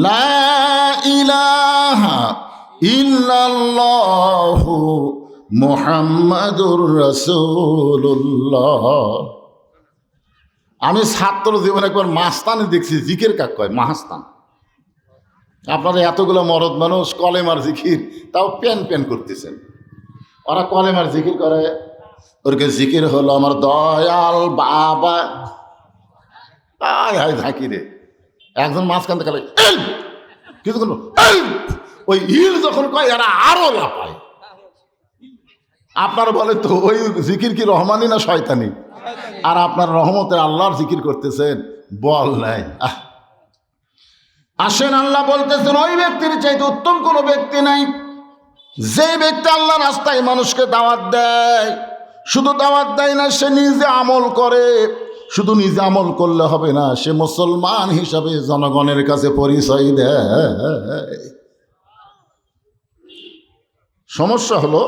লা ইলাহা ইল্লাল্লাহু মুহাম্মাদুর রাসূলুল্লাহ। আমি ছাত্র জীবনে একবার মাস্তানি দেখছি, জিকির কাক কয়, মাহাস্তান। আপনারা এতগুলো মরদ মানুষ কলেমার জিকির, তাও প্যান প্যান করতেছেন। ওরা কলেমার জিকির করে, ওরকে জিকির হলো আমার দয়াল বাবা, আয় হায় ঝাঁকি রে। একজন মাঝখান থেকে কিছু ওই ইল যখন কয় এরা আরো লাফায়। আপনারা বলে তো ওই জিকির কি রহমানি না শয়তানি? আর আপনার রহমতের আল্লাহর জিকির করতেছেন, বল নাই। আসেন, আল্লাহ বলতেছেন ওই ব্যক্তির চাইতে উত্তম কোনো ব্যক্তি নাই, যে ব্যক্তি আল্লাহ রাস্তায় মানুষকে দাওয়াত দেয়। শুধু দাওয়াত দেয় না, সে নিজে আমল করে। শুধু নিজে আমল করলে হবে না, সে মুসলমান হিসাবে জনগণের কাছে পরিচয় দেয়। সমস্যা হলো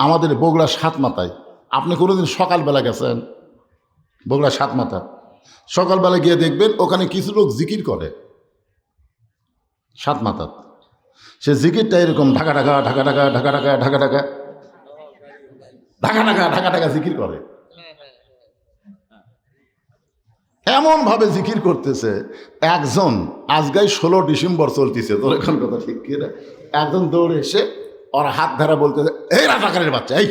আমাদের বগুড়া সাতমাথায়, আপনি কোনোদিন সকালবেলা গেছেন বগুড়া সাতমাথা? সকালবেলা গিয়ে দেখবেন ওখানে কিছু লোক জিকির করে সাতমাথা। সে জিকিরটা এরকম ঢাকা ঢাকা ঢাকা ঢাকা ঢাকা ঢাকা ঢাকা ঢাকা ঢাকা ঢাকা ঢাকা ঢাকা জিকির করে। এমন ভাবে জিকির করতেছে, একজন আজকাল 16 ডিসেম্বর চলতেছে, তোর এখন কথা ঠিক কি না, একজন দৌড়ে এসে ওর হাত ধরা বলতেছে, এই রাজাকারের বাচ্চা, এই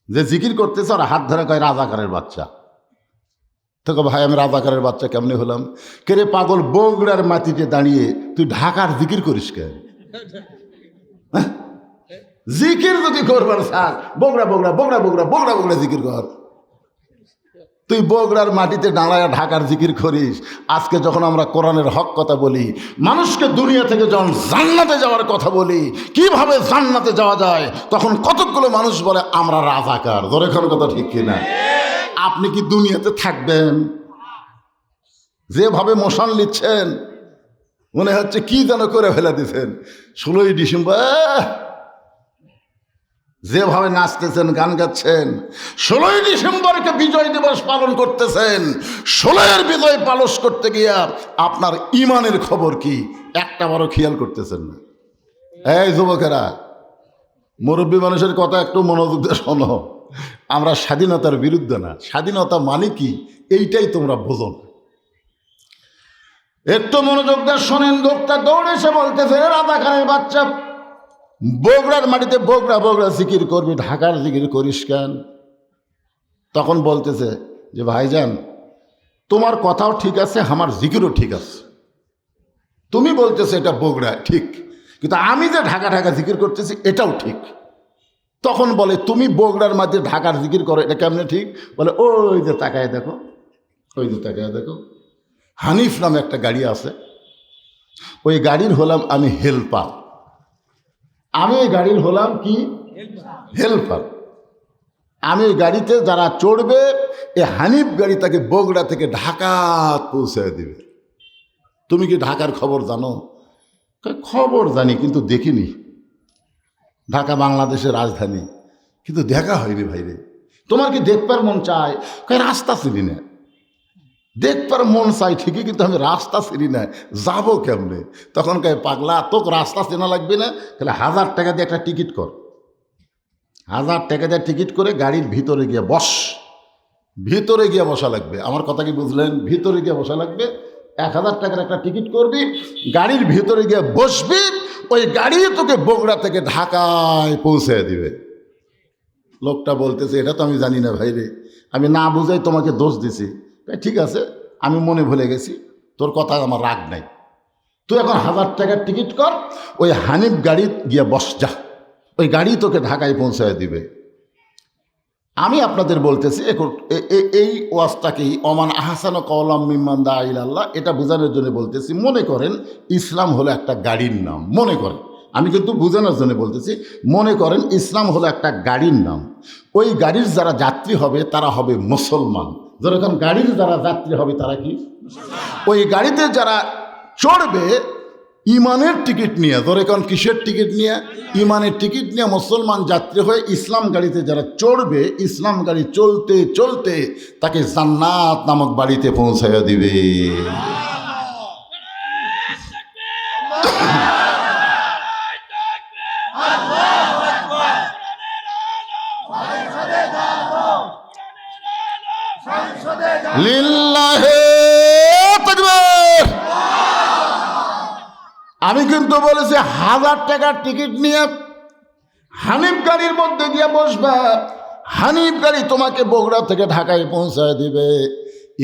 যে জিকির করতেছে ওর হাত ধরা কয় রাজাকারের বাচ্চা। তোকে ভাই আমি রাজাকারের বাচ্চা কেমনি হলাম? কে রে পাগল, বগুড়ার মাটিতে দাঁড়িয়ে তুই ঢাকার জিকির করিস কেন? জিকির যদি করবার থাক, বগুড়া বগুড়া বগুড়া বগুড়া বগুড়া বগুড়া জিকির কর। তুই বগুড়ার মাটিতে দাঁড়ায় ঢাকার জিকির করিস। আজকে যখন আমরা কোরআনের হক কথা বলি, মানুষকে দুনিয়া থেকে যখন জান্নাতে যাওয়ার কথা বলি, কিভাবে জান্নাতে যাওয়া যায়, তখন কতগুলো মানুষ বলে আমরা রাজাকার। ধরে খান কথা ঠিক কিনা? আপনি কি দুনিয়াতে থাকবেন? যেভাবে মশান লিচ্ছেন মনে হচ্ছে কি যেন করে ফেলে দিচ্ছেন। 16ই ডিসেম্বর যেভাবে নাচতেছেন, গান গাচ্ছেন, 16ই ডিসেম্বরকে বিজয় দিবস পালন করতেছেন। 16-এর বিজয় পালন করতে গিয়া আপনার ইমানের খবর কি একটা বড় খেয়াল করতেছেন না। এই যুবকেরা, মুরব্বী মানুষের কথা একটু মনোযোগ দিয়ে শোনো। আমরা স্বাধীনতার বিরুদ্ধে না, স্বাধীনতা মানে কি এইটাই তোমরা বোঝো না। একটু মনোযোগ দিয়ে শোনেন। লোকটা দৌড়ে এসে বলতেছে, রাজাকারের বাচ্চা, বগুড়ার মাটিতে বগুড়া বগুড়া জিকির করবি, ঢাকার জিকির করিস কেন? তখন বলতেছে যে ভাইজান, তোমার কথাও ঠিক আছে, আমার জিকিরও ঠিক আছে। তুমি বলতেছে এটা বগুড়া ঠিক, কিন্তু আমি যে ঢাকা ঢাকা জিকির করতেছি এটাও ঠিক। তখন বলে তুমি বগুড়ার মাঝে ঢাকার জিকির করো, এটা কেমনে ঠিক? বলে ওই যে তাকায় দেখো, ওই যে তাকায় দেখো, হানিফ নামে একটা গাড়ি আছে, ওই গাড়ির হলাম আমি হেল্পার। আমি ওই গাড়ির হলাম কি? হেল্পার। আমি ওই গাড়িতে যারা চড়বে, এ হানিফ গাড়ি তাকে বগুড়া থেকে ঢাকা পৌঁছায় দিবে। তুমি কি ঢাকার খবর জানো? খবর জানি, কিন্তু দেখিনি। ঢাকা বাংলাদেশের রাজধানী, কিন্তু দেখা হয়নি ভাইরে। তোমার কি দেখবার মন চায়? রাস্তা চিনি না। দেখবার মন চাই ঠিকই, কিন্তু আমি রাস্তা চিনি না, যাবো কেমনে? তখন কয় পাগলা, তোকে রাস্তা চেনা লাগবে না, তাহলে 1000 টাকা দিয়ে একটা টিকিট কর। 1000 টাকা দিয়ে টিকিট করে গাড়ির ভিতরে গিয়ে বস। ভিতরে গিয়ে বসা লাগবে। আমার কথা কি বুঝলেন? ভিতরে গিয়ে বসা লাগবে। 1000 টাকার একটা টিকিট করবি, গাড়ির ভিতরে গিয়ে বসবি, ওই গাড়ি তোকে বগুড়া থেকে ঢাকায় পৌঁছে দিবে। লোকটা বলতেছে এটা তো আমি জানি না ভাই রে, আমি না বুঝাই তোমাকে দোষ দিছি। ঠিক আছে, আমি মনে ভুলে গেছি, তোর কথা আমার রাগ নাই। তুই এখন 1000 টাকার টিকিট কর, ওই হানিফ গাড়ি গিয়ে বস যা, ওই গাড়ি তোকে ঢাকায় পৌঁছায় দিবে। আমি আপনাদের বলতেছি এই ওয়াজটাকেই অমান আহসান কওলাম মিম্মান দা ইলাল্লাহ, এটা বোঝানোর জন্য বলতেছি। মনে করেন ইসলাম হলো একটা গাড়ির নাম, মনে করেন, আমি কিন্তু বোঝানোর জন্য বলতেছি, মনে করেন ইসলাম হলো একটা গাড়ির নাম। ওই গাড়ির যারা যাত্রী হবে তারা হবে মুসলমান। যেরকম গাড়ির যারা যাত্রী হবে তারা কি? ওই গাড়িতে যারা চড়বে ইমানের টিকিট নিয়ে, যেরকম কিসের টিকিট নিয়ে? ইমানের টিকিট নিয়ে মুসলমান যাত্রী হয়ে ইসলাম গাড়িতে যারা চড়বে, ইসলাম গাড়ি চলতে চলতে তাকে জান্নাত নামক বাড়িতে পৌঁছাইয়া দিবে। লিল্লাহে তাকবীর। আমি কিন্তু বলেছি 1000 টাকার টিকিট নিয়ে হানিফ গাড়ির মধ্যে গিয়ে বসবা, হানিফ গাড়ি তোমাকে বগুড়া থেকে ঢাকায় পৌঁছায় দিবে।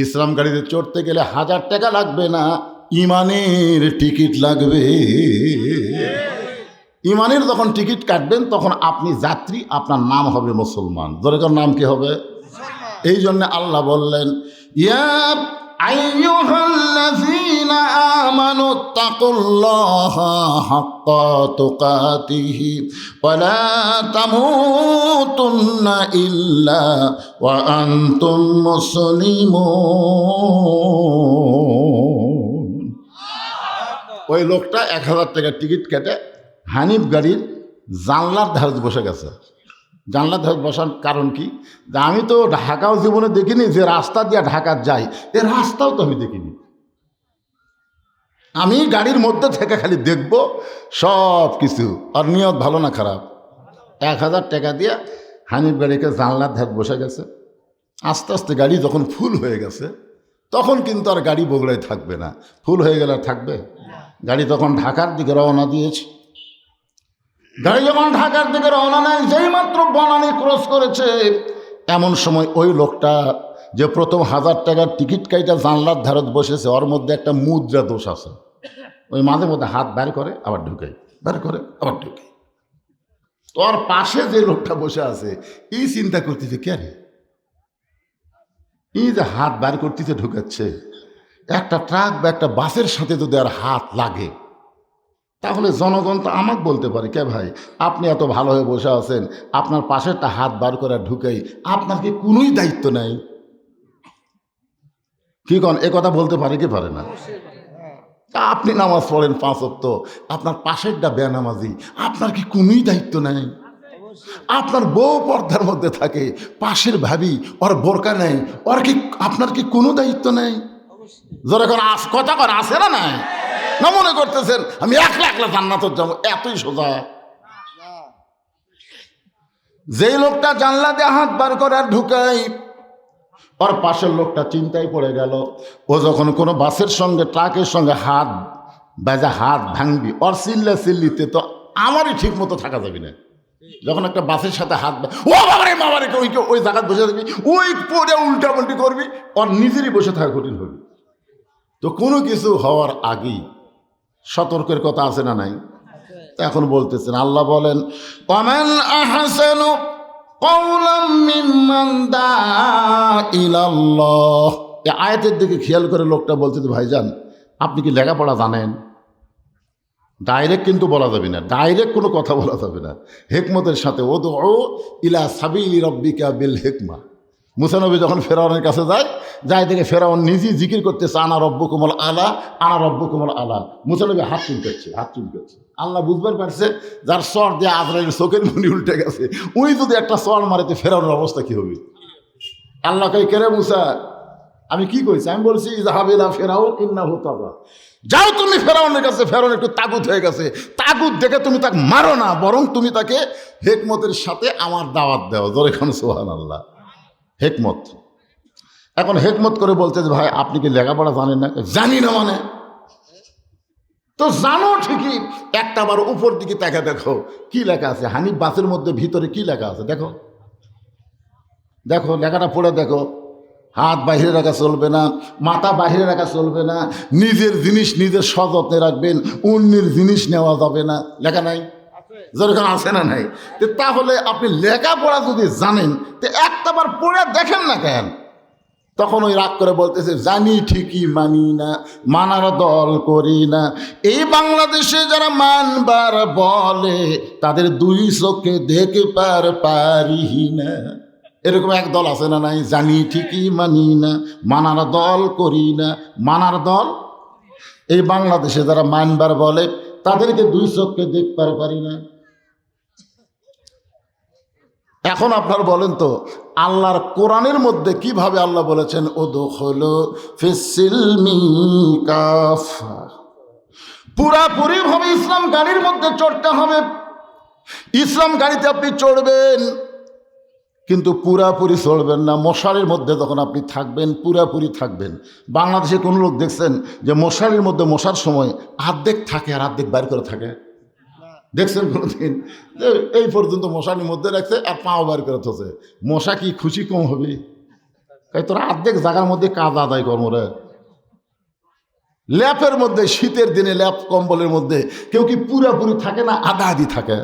ইসলাম গাড়িতে চড়তে গেলে 1000 টাকা লাগবে না, ইমানের টিকিট লাগবে। ইমানের যখন টিকিট কাটবেন তখন আপনি যাত্রী, আপনার নাম হবে মুসলমান। যেরকম নাম কি হবে? এই জন্য আল্লাহ বললেন, ইয়া আইয়ুহাল্লাযীনা আমানুত্তাকুল্লাহা হাক্কা তুকাতিহি ওয়া লা তামুতুন্না ইল্লা ওয়া আনতুম মুসলিমুন। ওই লোকটা 1000 টাকার টিকিট কেটে হানিফ গাড়ির জানলার ধারে বসে গেছে। জানলার ধারে বসার কারণ কি? যে আমি তো ঢাকাও জীবনে দেখিনি, যে রাস্তা দিয়ে ঢাকা যাই এ রাস্তাও তো আমি দেখিনি। আমি গাড়ির মধ্যে থেকে খালি দেখব সব কিছু। আর নিয়ত ভালো না খারাপ? 1000 টাকা দিয়ে হানিফ গাড়িকে জানলার ধারে বসে গেছে। আস্তে আস্তে গাড়ি যখন ফুল হয়ে গেছে তখন কিন্তু আর গাড়ি বগুড়ায় থাকবে না। ফুল হয়ে গেলে আর থাকবে? গাড়ি তখন ঢাকার দিকে রওনা দিয়েছে। গাড়ি যখন ঢাকার দিকে রওনা নেয়, যেই মাত্র বনানী ক্রস করেছে, এমন সময় ওই লোকটা যে প্রথম 1000 টাকার টিকিট কাইটা জানলার ধারত বসেছে, ওর মধ্যে একটা মুদ্রা দোষ আছে। ওই মাঝে মধ্যে হাত বের করে আবার ঢুকাই, বের করে আবার ঢুকাই। তোর পাশে যে লোকটা বসে আছে এই চিন্তা করতেছে, কে রে এই যে হাত বের করতেছে ঢুকাচ্ছে, একটা ট্রাক বা একটা বাসের সাথে যদি আর হাত লাগে তাহলে জনগণ তো আমাকে বলতে পারে, কে ভাই আপনি এত ভালো হয়ে বসে আছেন, আপনার পাশেরটা হাত বার করে ঢুকাই, আপনার কি কোনোই দায়িত্ব নাই? কি কন? এ কথা বলতে পারে কি পারে না? আপনি নামাজ পড়েন 5 ওয়াক্ত, আপনার পাশেরটা বেনামাজি, আপনার কি কোনোই দায়িত্ব নাই? আপনার বউ পর্দার মধ্যে থাকে, পাশের ভাবি ওর বোরকা নেই, ওর কি আপনার কি কোনো দায়িত্ব নেই? জোরে করে কথা কর, আসে না নাই? না মনে করতেছেন আমি একলা একলা জান্নাতে যাবো? এতই সোজা। যেই লোকটা জানলা দিয়ে হাত বার করে আর ঢুকাই, ওর পাশের লোকটা চিন্তায় পড়ে গেল। ও যখন কোনো বাসের সঙ্গে ট্রাকের সঙ্গে হাত বাজা হাত ভাঙবি, ওর চিল্লিতে তো আমারই ঠিক মতো থাকা যাবে না। যখন একটা বাসের সাথে হাত ও বাবারে মামারে ওই জায়গায় বসে থাকবি, ওই পরে উল্টাপাল্টি করবি, ওর নিজেরই বসে থাকা কঠিন হবে। তো কোনো কিছু হওয়ার আগেই সতর্কের কথা আছে না নাই? এখন বলতেছেন, আল্লাহ বলেন, ওয়ামান আহসানু কাওলাম মিম্মান দাআ ইলাল্লাহ। এই আয়াতের দিকে খেয়াল করে লোকটা বলতেছে, ভাইজান আপনি কি লেখাপড়া জানেন? ডাইরেক্ট কিন্তু বলা যাবে না, ডাইরেক্ট কোনো কথা বলা যাবে না, হিকমতের সাথে। উদউ ইলা সাবিলি রাব্বিকা বিল হিকমা। মুসা নবী যখন ফেরাউনের কাছে যায় দেখে ফেরাউন নিজেই জিকির করতেছে, আনা রব্বুকুমুল আলা, আনা রব্বুকুমুল আলা। মুসা নবী হাত চুলকাচ্ছে। আল্লাহ বুঝবার পারছে যার সর দিয়ে আজরাইলের চোখের মনি উল্টে গেছে, ওই যদি একটা সর মারেতে ফেরাউনের অবস্থা কি হবে? আল্লাহ কই, কেরে মুসা আমি কি কইছি? আমি বলছি ইযহাবিলা ফেরাউন ইন্নাহু তাগা, যাও তুমি ফেরাউনের কাছে। ফেরাউন একটু তাগুত হয়ে গেছে, তাগুত দেখে তুমি তাকে মারো না, বরং তুমি তাকে হিকমতের সাথে আমার দাওয়াত দাও। জোরে খান সুবহানাল্লাহ। হিকমত এখন হেকমত করে বলতে যে ভাই আপনি কি লেখাপড়া জানেন না? জানি না মানে তো জানো ঠিকই, একটা বার উপর দিকে তাকে দেখো কি লেখা আছে। হানিফ বাসের মধ্যে ভিতরে কি লেখা আছে দেখো, দেখো লেখাটা পড়ে দেখো। হাত বাহিরে রাখা চলবে না, মাথা বাহিরে রাখা চলবে না, নিজের জিনিস নিজের সযত্নে রাখবেন, অন্যের জিনিস নেওয়া যাবে না। লেখা নাই? যেরকম আছে না নাই? তাহলে আপনি লেখাপড়া যদি জানেন তো একটা বার পড়ে দেখেন না কেন? তখন ওই রাগ করে বলতেছে জানি ঠিকই মানি না, মানার দল করি না। এই বাংলাদেশে যারা মানবার বলে তাদের দুই চোখে দেখে পারি না। এরকম এক দল আছে না নাই? জানি ঠিকই মানি না, মানার দল করি না। মানার দল এই বাংলাদেশে যারা মানবার বলে তাদেরকে দুই চোখে দেখতে পারি না। এখন আপনার বলেন তো আল্লাহর কোরআনের মধ্যে কিভাবে আল্লাহ বলেছেন উদখুলু ফিস-সিলমি কাফা, পুরাপুরি ভাবে ইসলাম গাড়ির মধ্যে চড়তে হবে। ইসলাম গাড়িতে আপনি চড়বেন কিন্তু পুরাপুরি চড়বেন না। মশারির মধ্যে যখন আপনি থাকবেন পুরাপুরি থাকবেন। বাংলাদেশে কোন লোক দেখছেন যে মশারির মধ্যে মশার সময় অর্ধেক থাকে আর অর্ধেক বাইর করে থাকে? দেখছেন কোনোদিন? এই পর্যন্ত মশারির মধ্যে রাখছে আর পাও বার করে থাকছে। মশা কি খুশি কম হবে? তাই তোরা অর্ধেক জায়গার মধ্যে কাজ আদায় কর্মরে। ল্যাপের মধ্যে শীতের দিনে ল্যাপ কম্বলের মধ্যে কেউ কি পুরাপুরি থাকে না আধা আধি থাকে?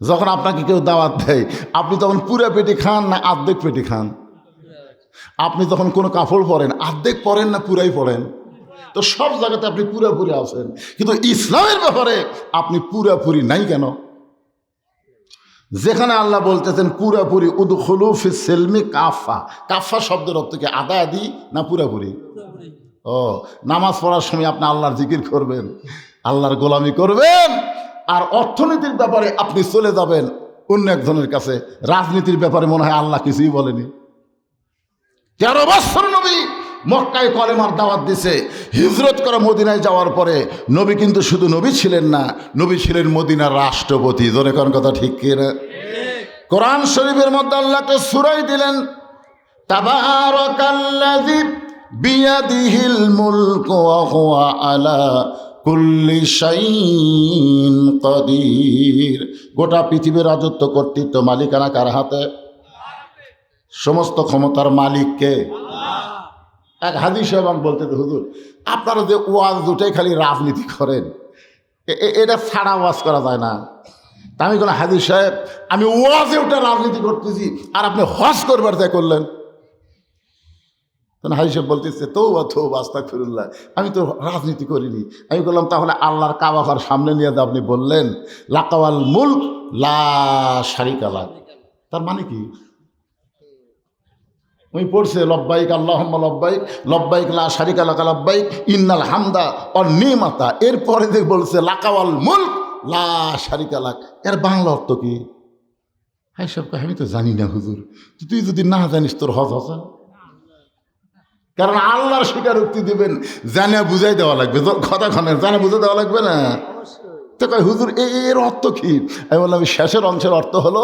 যখন আপনাকে কেউ দাওয়াত দেয় আপনি তখন পুরা পেটি খান না অর্ধেক পেটি খান? আপনি যখন কোনো কাপড় পরেন অর্ধেক পরেন না পুরাই পরেন? তো সব জায়গাতে আপনি পুরাপুরি আছেন, কিন্তু ইসলামের ব্যাপারে আপনি পুরাপুরি নাই কেন? যেখানে আল্লাহ বলতেছেন পুরাপুরি উদখুলু ফিস-সিলমি কাফা, কাফা শব্দের অর্থ কি আধা আধি না পুরাপুরি? ও, নামাজ পড়ার সময় আপনি আল্লাহর জিকির করবেন, আল্লাহর গোলামি করবেন, আর অর্থনীতির ব্যাপারে আপনি চলে যাবেন অন্য একজনের কাছে। রাজনীতির ব্যাপারে মনে হয় আল্লাহ কিছুই বলেনি। 13 বছর নবী মক্কায় কলেমার দাওয়াত দিছে। হিজরত করে মদিনায় যাওয়ার পরে নবী কিন্তু শুধু নবী ছিলেন না, নবী ছিলেন মদিনার রাষ্ট্রপতি। জোরে কোন কথা ঠিক কি না? কোরআন শরীফের মধ্যে আল্লাহকে সূরায় দিলেন তাবারাকাল্লাযী বিয়াদিহিল মুলকু ওয়া হুয়া আলা কুল্লি শাইইন কাদির। গোটা পৃথিবীর রাজত্ব কর্তৃত্ব মালিকানা কার হাতে? সমস্ত ক্ষমতার মালিককে। এক হাদিস সাহেব বলতে তো হুজুর আপনারা যে ওয়াজ দুটাই খালি রাজনীতি করেন, এটা ছাড়া ওয়াজ করা যায় না। তা আমি কোনো হাদিস সাহেব আমি ওয়াজে ওটা রাজনীতি করতেছি আর আপনি হজ করবার তাই করলেন? তখন হাদিস সাহেব বলতেছে তৌবা আস্তাগফিরুল্লাহ, আমি তো রাজনীতি করিনি। আমি বললাম তাহলে আল্লাহর কাবা ঘর সামনে নিয়ে আপনি বললেন লাকাওয়াল মুলক লা শারিকা লাহ, তার মানে কি? ওই পড়ছে লব্বাইক আল্লাহুম্মা লব্বাইক লব্বাইক লা শারিকা লাকা লব্বাইক ইন্নাল হামদা ওয়ান নিমাতা। এরপরে দেখ বলছে লাকাওয়াল মুলক লা শারিকা লাক। এর বাংলা অর্থ কি? হ্যাঁ সব আমি তো জানি না হুজুর। তুই যদি না জানিস তোর হজ আছে? কারণ আল্লাহর স্বীকারোক্তি দিবেন জানে বুঝাই দেওয়া লাগবে। কথা খানের জানে বুঝে দেওয়া লাগবে না? তো কয় হুজুর এর অর্থ কি? আমি বললাম শেষের অংশের অর্থ হলো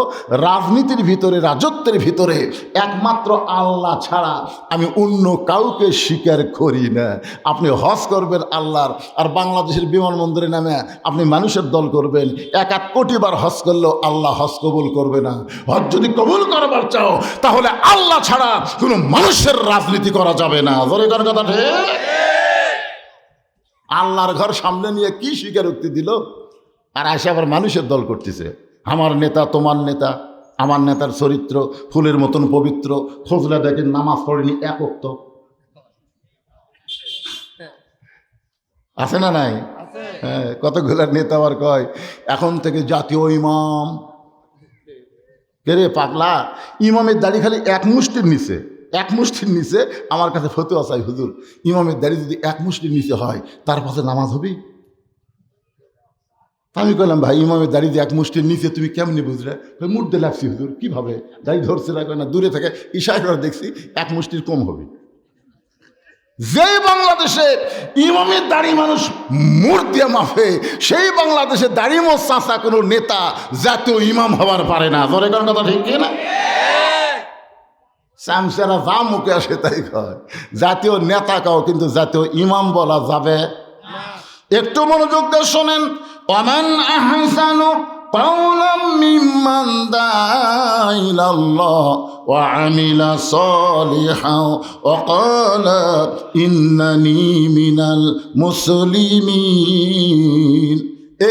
রাজনীতির ভিতরে রাজত্বের ভিতরে একমাত্র আল্লাহ ছাড়া আমি অন্য কাউকে স্বীকার করি না। আপনি হজ করবেন আল্লাহর, আর বাংলাদেশের বিমানবন্দরে নামে আপনি মানুষের দল করবেন, 1 কোটি বার হজ করলেও আল্লাহ হজ কবুল করবে না। হজ যদি কবুল করবার চাও তাহলে আল্লাহ ছাড়া কোনো মানুষের রাজনীতি করা যাবে না। জোরে কার কথা ঠিক? আল্লাহর ঘর সামনে নিয়ে কি স্বীকারোক্তি দিল, আর আসে আবার মানুষের দল করতেছে। আমার নেতা তোমার নেতা, আমার নেতার চরিত্র ফুলের মতন পবিত্র, খোঁজলে দেখেন নামাজ পড়েনি এক ওয়াক্ত। আছে না নাই? হ্যাঁ, কতগুলো নেতা আবার কয় এখন থেকে জাতীয় ইমাম। কে রে পাগলা? ইমামের দাড়ি খালি এক মুষ্টির নিচে আমার কাছে ফতোয়া চাই হুজুর, ইমামের দাড়ি যদি এক মুষ্টির নিচে হয় তার পাশে নামাজ হবে? আমি বললাম ভাই ইমামের দাড়ি যে এক মুষ্টির নিচে তুমি কেমনি বুঝলে? মুড্ডে লাগছি হুজুর। কীভাবে? দাড়ি ধরছে রাখবে না, দূরে থেকে ইশারা করে দেখছি এক মুষ্টির কম হবে। যে বাংলাদেশে ইমামের দাড়ি মানুষ মুড় দিয়ে মাফে, সেই বাংলাদেশে দাড়ি মোচ চাচা কোনো নেতা জাতীয় ইমাম হবার পারে না। ধরে কারণ কথা ঠিক কি না? চামচারা যা মুখে আসে তাই কয়, জাতীয় নেতা কাও কিন্তু জাতীয় ইমাম বলা যাবে। একটু মনোযোগ দিয়ে শোনেন। ওয়ামান আহসানু কাওলাম মিম্মান দাআ ইলাল্লাহ ওয়া আমিলা সালিহান ওয়া ক্বালা ইন্নানি মিনাল মুসলিমিন।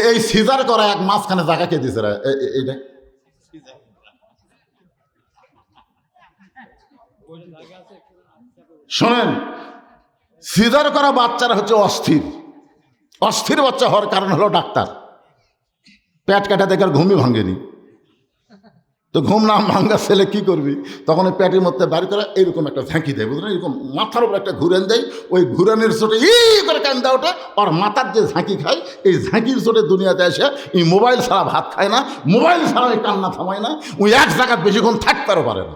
এই সিজার করা এক মাঝখানে জায়গা কে দিছে রে? এইটা শোনেন, সিজার করা বাচ্চারা হচ্ছে অস্থির। অস্থির বাচ্চা হওয়ার কারণ হলো ডাক্তার পেট কাটা দেখে আর ঘুমই ভাঙেনি। তো ঘুম না ভাঙ্গা ছেলে কি করবি, তখন ওই পেটের মধ্যে বাড়ি করে এইরকম একটা ঝাঁকি দেয়, বুঝলেন, এরকম মাথার উপর একটা ঘুরেন দেয়, ওই ঘুরানের চোটে করে কান্দা ওঠে। আর মাথার যে ঝাঁকি খায়, এই ঝাঁকির চোটে দুনিয়াতে এসে এই মোবাইল ছাড়া ভাত খায় না, মোবাইল ছাড়া ওই কান্না থামায় না, ওই এক জায়গায় বেশিক্ষণ থাকতেও পারে না।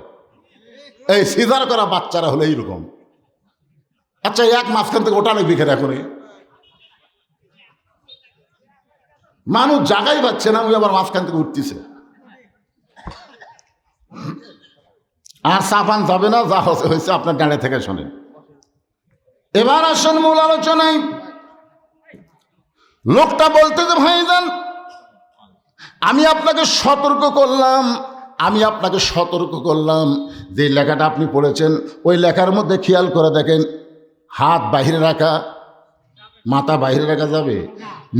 এই সিজার করা বাচ্চারা হলো এইরকম। আচ্ছা, এক মাঝখান থেকে ওটা লিখে এখন মানুষ জায়গাই পাচ্ছে না, ওই আবার মাঝখান থেকে উঠতেছে। আর সাফান যাবে না, যা হয়েছে আপনার ডাঁড়ে থেকে শোনেন। এবার আসেন মূল আলোচনায়। লোকটা বলতে যে ভাইজান, আমি আপনাকে সতর্ক করলাম যে লেখাটা আপনি পড়েছেন ওই লেখার মধ্যে খেয়াল করে দেখেন, হাত বাহিরে রাখা, মাথা বাহিরে রাখা যাবে,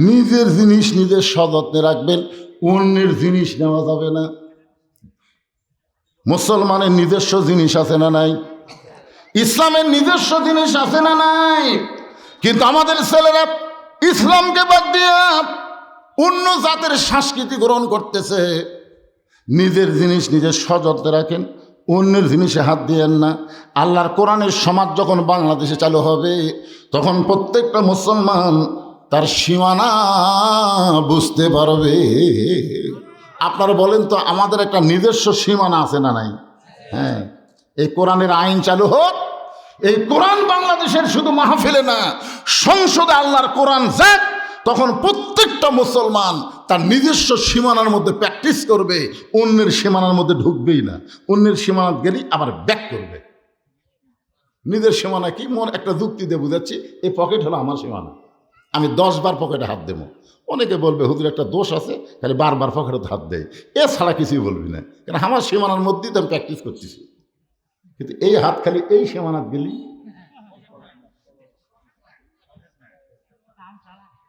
নিজের জিনিস নিজের সযত্নে রাখবেন, অন্যের জিনিস নেওয়া যাবে না। মুসলমানের নিজস্ব জিনিস আছে না নাই? ইসলামের নিজস্ব জিনিস আছে না নাই? কিন্তু আমাদের ছেলেরা ইসলামকে বাদ দিয়ে অন্য জাতের সংস্কৃতি গ্রহণ করতেছে। নিজের জিনিস নিজের সযত্নে রাখেন, অন্যের জিনিসে হাত দিয়েন না। আল্লাহর কোরআনের সমাজ যখন বাংলাদেশে চালু হবে, তখন প্রত্যেকটা মুসলমান তার সীমানা বুঝতে পারবে। আপনারা বলেন তো, আমাদের একটা নিজস্ব সীমানা আছে না নাই? হ্যাঁ, এই কোরআনের আইন চালু হোক, এই কোরআন বাংলাদেশের শুধু মাহফিলে না, সংসদে আল্লাহর কোরআন যাক, তখন প্রত্যেকটা মুসলমান তার নিজস্ব সীমানার মধ্যে প্র্যাকটিস করবে, অন্যের সীমানার মধ্যে ঢুকবেই না। অন্যের সীমানা গেলেই আবার ব্যাক করবে। নিজের সীমানা কি? মন একটা যুক্তি দিয়ে বুঝাচ্ছি, এই পকেট হলো আমার সীমানা, আমি 10 বার পকেটে হাত দেবো। অনেকে বলবে হুজুর একটা দোষ আছে, খালি বারবার পকেটে হাত দেয়, এছাড়া কিছুই বলবি না, কারণ আমার সীমানার মধ্যেই তো আমি প্র্যাকটিস করতেছি। কিন্তু এই হাত খালি এই সীমানাত গেলি,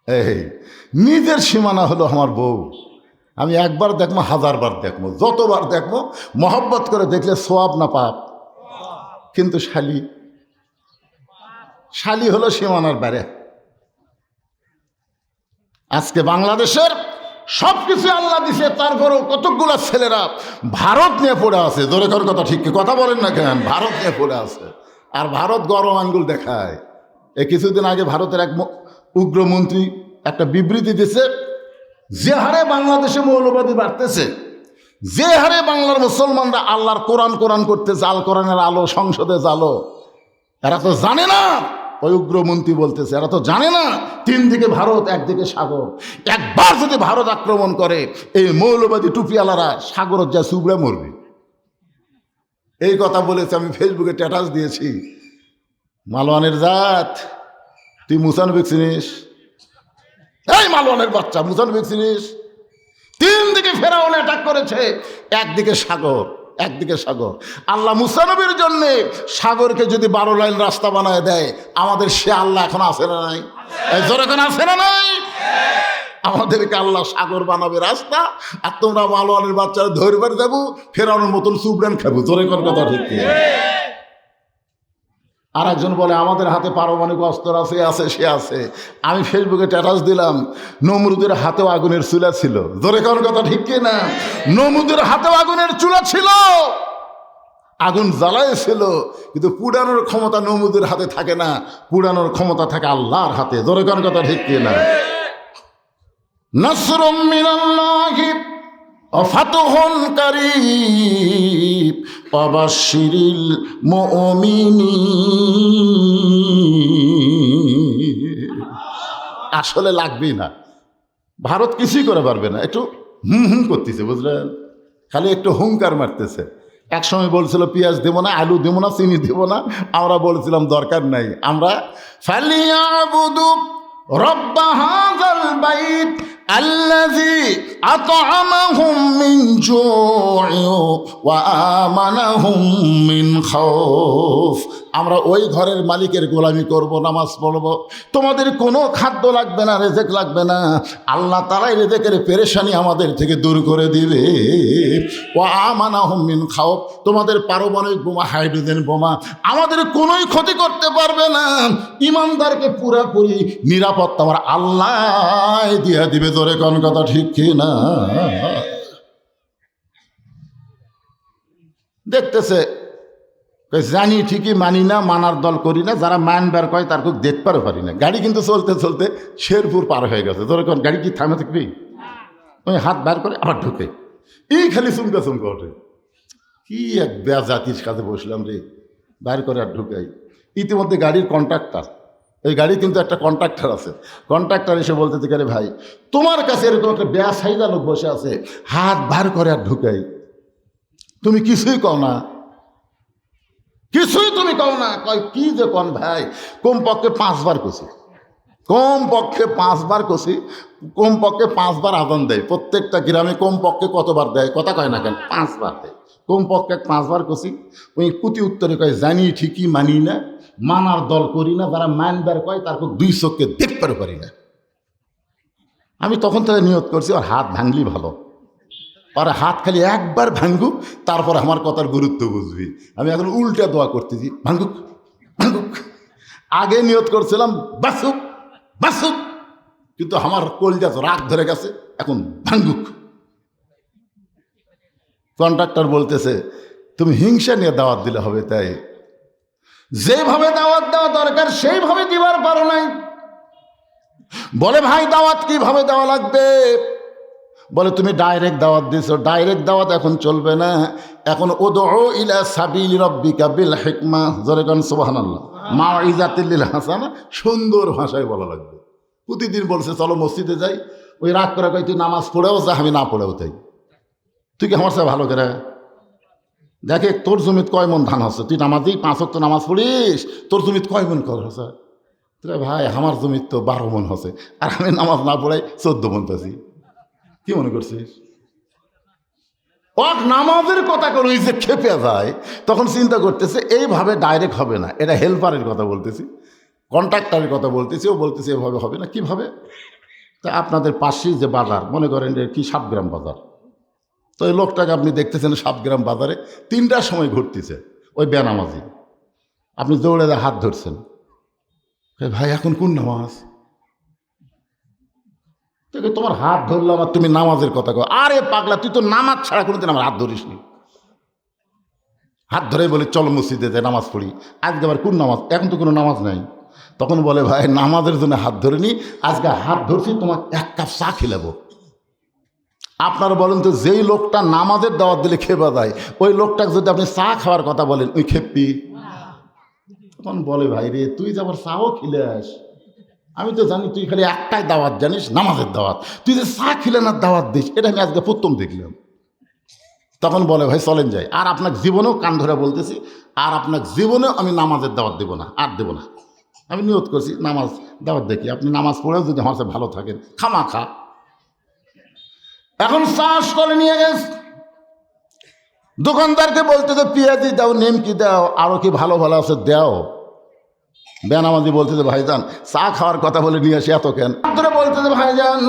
এই নিজের সীমানা হলো আমার বউ। আমি একবার দেখবো, 1000 বার দেখবো, যতবার দেখবো মহব্বত করে দেখলে সোয়াব না পাপ। কিন্তু শালি হলো সীমানার বাইরে। আজকে বাংলাদেশের সব কিছু আল্লাহ দিছে, তারপরেও কতকগুলো ছেলেরা ভারত নিয়ে পড়ে আছে। জোরে কর কথা, ঠিক কথা বলেন না কেন? ভারত নিয়ে পড়ে আছে, আর ভারত গরম আঙ্গুল দেখায়। এই কিছুদিন আগে ভারতের এক উগ্রমন্ত্রী একটা বিবৃতি দিছে, যে হারে বাংলাদেশে মৌলবাদী বাড়তেছে, যে হারে বাংলার মুসলমানরা আল্লাহর কোরআন করতেছে, আল কোরআনের আলো সংসদে জ্বালো, এরা তো জানে না। ওই উগ্রমন্ত্রী বলতেছে, এরা তো জানে না 3 দিকে ভারত, একদিকে সাগর। একবার যদি ভারত আক্রমণ করে, এই মৌলবাদী টুপিওয়ালারা সাগরের যা চুবড়ে মরবে। এই কথা বলেছে, আমি ফেসবুকে স্ট্যাটাস দিয়েছি। মালওয়ানের জাত, তুই মুসানবিক চিনিস? এই মালওয়ানের বাচ্চা, মুসানবিক চিনিস? 3 দিকে ফেরাউন অ্যাটাক করেছে, একদিকে সাগর। আল্লাহ মুসা নবীর জন্য সাগরকে যদি 12 লাইন রাস্তা বানায় দেয়, আমাদের সে আল্লাহ এখন আছে না নাই? এখন আছে না নাই? আমাদেরকে আল্লাহ সাগর বানাবে রাস্তা, আর তোমরা মালওয়ানের বাচ্চারা ধরবার যাবো, ফেরাউনের মতন সুবরান খাবো। জোরে কর কথা, ঠিক? আর একজন বলে আমাদের হাতে পারমাণবিক অস্ত্র আছে, সে আছে। আমি ফেসবুকে স্ট্যাটাস দিলাম, নমরুদের হাতেও আগুনের চুলা ছিল। জোরে কোন কথা, ঠিক না? নমরুদের হাতেও আগুনের চুলা ছিল, আগুন জ্বালাইছিল, কিন্তু পুড়ানোর ক্ষমতা নমরুদের হাতে থাকে না, পুড়ানোর ক্ষমতা থাকে আল্লাহর হাতে। জোরে কোন কথা, ঠিক না? নাসরুম মিনাল্লাহি ফাতহুন কারীব ওয়াবাশশিরিল মুমিনিন। আসলে লাগবেই না, ভারত কিছুই করে পারবে না। একটু হুম করতেছে, বুঝলেন? খালি একটু হুঙ্কার মারতেছে। একসময় বলছিল পেঁয়াজ দেবো না, আলু দেবো না, চিনি দেবো না। আমরা বলছিলাম দরকার নাই, আমরা ফালিয়াবুদু রব্ব হাযাল বাইত আল্লাযী আত'আমাহুম মিন জু'ইন ওয়া আমানাহুম মিন খাউফ। আমরা ওই ঘরের মালিকের গোলামি করব, নামাজ পড়ব, তোমাদের কোনো খাদ্য লাগবে না, রেজেক লাগবে না, আল্লাহ তাআলাই রেজেকের পেরেশানি আমাদের থেকে দূর করে দিবে। ওয়া আমানাহুম মিন খাউফ, তোমাদের পারমাণবিক বোমা, হাইড্রোজেন বোমা আমাদের কোনোই ক্ষতি করতে পারবে না। ইমানদারকে পুরোপুরি নিরাপত্তা আমার আল্লাহ দিয়ে দিবে। ধরে কোন কথা ঠিক কি না? দেখতেছে, জানি ঠিকই, মানি না, মানার দল করি না, যারা মানবার কয় তার খুব দেখবারও পারি না। গাড়ি কিন্তু চলতে চলতে শেরপুর পার হয়ে গেছে। ধরে কোন গাড়ি কি থামে থাকবি? ওই হাত বার করে আবার ঢুকে, এই খালি চুমকা চুমকা ওঠে। কি এক বেজাতির কাছে বসলাম রে, বাইর করে আর ঢুকাই। ইতিমধ্যে গাড়ির কন্ট্রাক্টর, এই গাড়ি কিন্তু একটা কন্ট্রাক্টর আছে, কন্ট্রাক্টর এসে বলতে পারে, ভাই তোমার কাছে এরকম একটা বেসাইদা লোক বসে আছে, হাত বার করে আর ঢুকাই, তুমি কিছুই কও না, কিছুই তুমি কও না। কয় কি যে কন ভাই, কমপক্ষে 5 বার কষি, কমপক্ষে 5 বার কষি, কমপক্ষে 5 বার আজান দেয়। প্রত্যেকটা গ্রামে কমপক্ষে কতবার দেয়? কথা কয় না কেন, 5 বার দেয়। কমপক্ষে 5 বার কষি। ওই কুতি উত্তরে কয়, জানি ঠিকই, মানি না, মানার দল করি না, যারা মানবার কয় তার 2 চোখকে দেখতে পারি না। আমি তখন থেকে নিয়ত করছি, আর হাত ভাঙলি ভালো, আর হাত খালি একবার ভাঙ্গুক, তারপর আমার কথার গুরুত্ব বুঝবি। আমি এখন উল্টা দোয়া করতেছি, ভাঙ্গুক ভাঙ্গুক। আগে নিয়ত করছিলাম বাসুক বাসুক, কিন্তু আমার কলজা রাগ ধরে গেছে, এখন ভাঙ্গুক। কন্ট্রাক্টর বলতেছে, তুমি হিংসা নিয়ে দাওয়াত দিলে হবে, তাই যেভাবে দাওয়াত দেওয়া দরকার সেইভাবে দিবার পারো নাই। বলে ভাই দাওয়াত কিভাবে দেওয়া লাগবে? বলে তুমি ডাইরেক্ট দাওয়াত দিছো, ডাইরেক্ট দাওয়াত এখন চলবে না, এখন উদউ ইলা সাবিলি রাব্বিকা বিল হিকমা, জোরে কোন সুবহানাল্লাহ, মাউইজাতিল লিল হাসানা, সুন্দর ভাষায় বলা লাগবে। প্রতিদিন বলছে চলো মসজিদে যাই, ওই রাগ করে কই তুই নামাজ পড়েও যা, আমি না পড়েও তাই। তুই কি আমার সাথে ভালো করে দেখে, তোর জমিত কয় মন ধান হচ্ছে, তুই নামাজেই 5 ওয়াক্ত নামাজ পড়িস, তোর জমিত কয় মন কর হচ্ছে? ভাই আমার জমিত তো 12 মন হচ্ছে, আর আমি নামাজ না পড়াই 14 মন পাচ্ছি। কি মনে করছিস? নামাজের কথা কোনো যে খেপে যায়, তখন চিন্তা করতেছে এইভাবে ডাইরেক্ট হবে না, এটা হেল্পারের কথা বলতেছি, কন্ট্রাক্টরের কথা বলতেছি, ও বলতেছে এভাবে হবে না। কিভাবে? তা আপনাদের পাশেই যে বাজার, মনে করেন কি 7 গ্রাম বাজার, তো এই লোকটাকে আপনি দেখতেছেন 7 গ্রাম বাজারে 3টার সময় ঘুরতেছে, ওই বেনামাজি, আপনি দৌড়ে হাত ধরছেন, ভাই এখন কোন নামাজ? তোমার হাত ধরলাম আর তুমি নামাজের কথা কও। আরে পাগলা, তুই তো নামাজ ছাড়া কোনোদিন আমার হাত ধরিস নি। হাত ধরে বলে চলো মসজিদে যাই নামাজ পড়ি। আজকে আবার কোন নামাজ? এখন তো কোনো নামাজ নাই। তখন বলে ভাই নামাজের জন্য হাত ধরিনি, আজকে হাত ধরছি তোমার 1 কাপ চা খিলাবো। আপনারা বলেন তো, যেই লোকটা নামাজের দাওয়াত দিলে খেপা যায়, ওই লোকটাকে যদি আপনি চা খাওয়ার কথা বলেন, ওই খেপি? তখন বলে ভাই রে, তুই যে আবার চাও খিলে আস, আমি তো জানি তুই খালি একটাই দাওয়াত জানিস, নামাজের দাওয়াত, তুই যে চা খিলানোর দাওয়াত দিস, এটা আমি আজকে প্রথম দেখলাম। তখন বলে ভাই চলেন যাই, আর আপনার জীবনেও কান ধরে বলতেছি, আর আপনার জীবনেও আমি নামাজের দাওয়াত দেবো না, আর দেবো না। আমি নিয়ত করছি নামাজ দাওয়াত দেখি, আপনি নামাজ পড়েও যদি আমার সাথে ভালো থাকেন, খামা খা। এখন চাষ করে নিয়ে গেছে, দোকানদারকে বলতেছে পেঁয়াজি দাও, নিমকি দাও, আরো কি ভালো ভালো আছে দাও। বেনামাজি বলতেছে ভাইজান চা খাওয়ার কথা বলে নিয়ে আসি, এত কেন? বলতেছে ভাইজান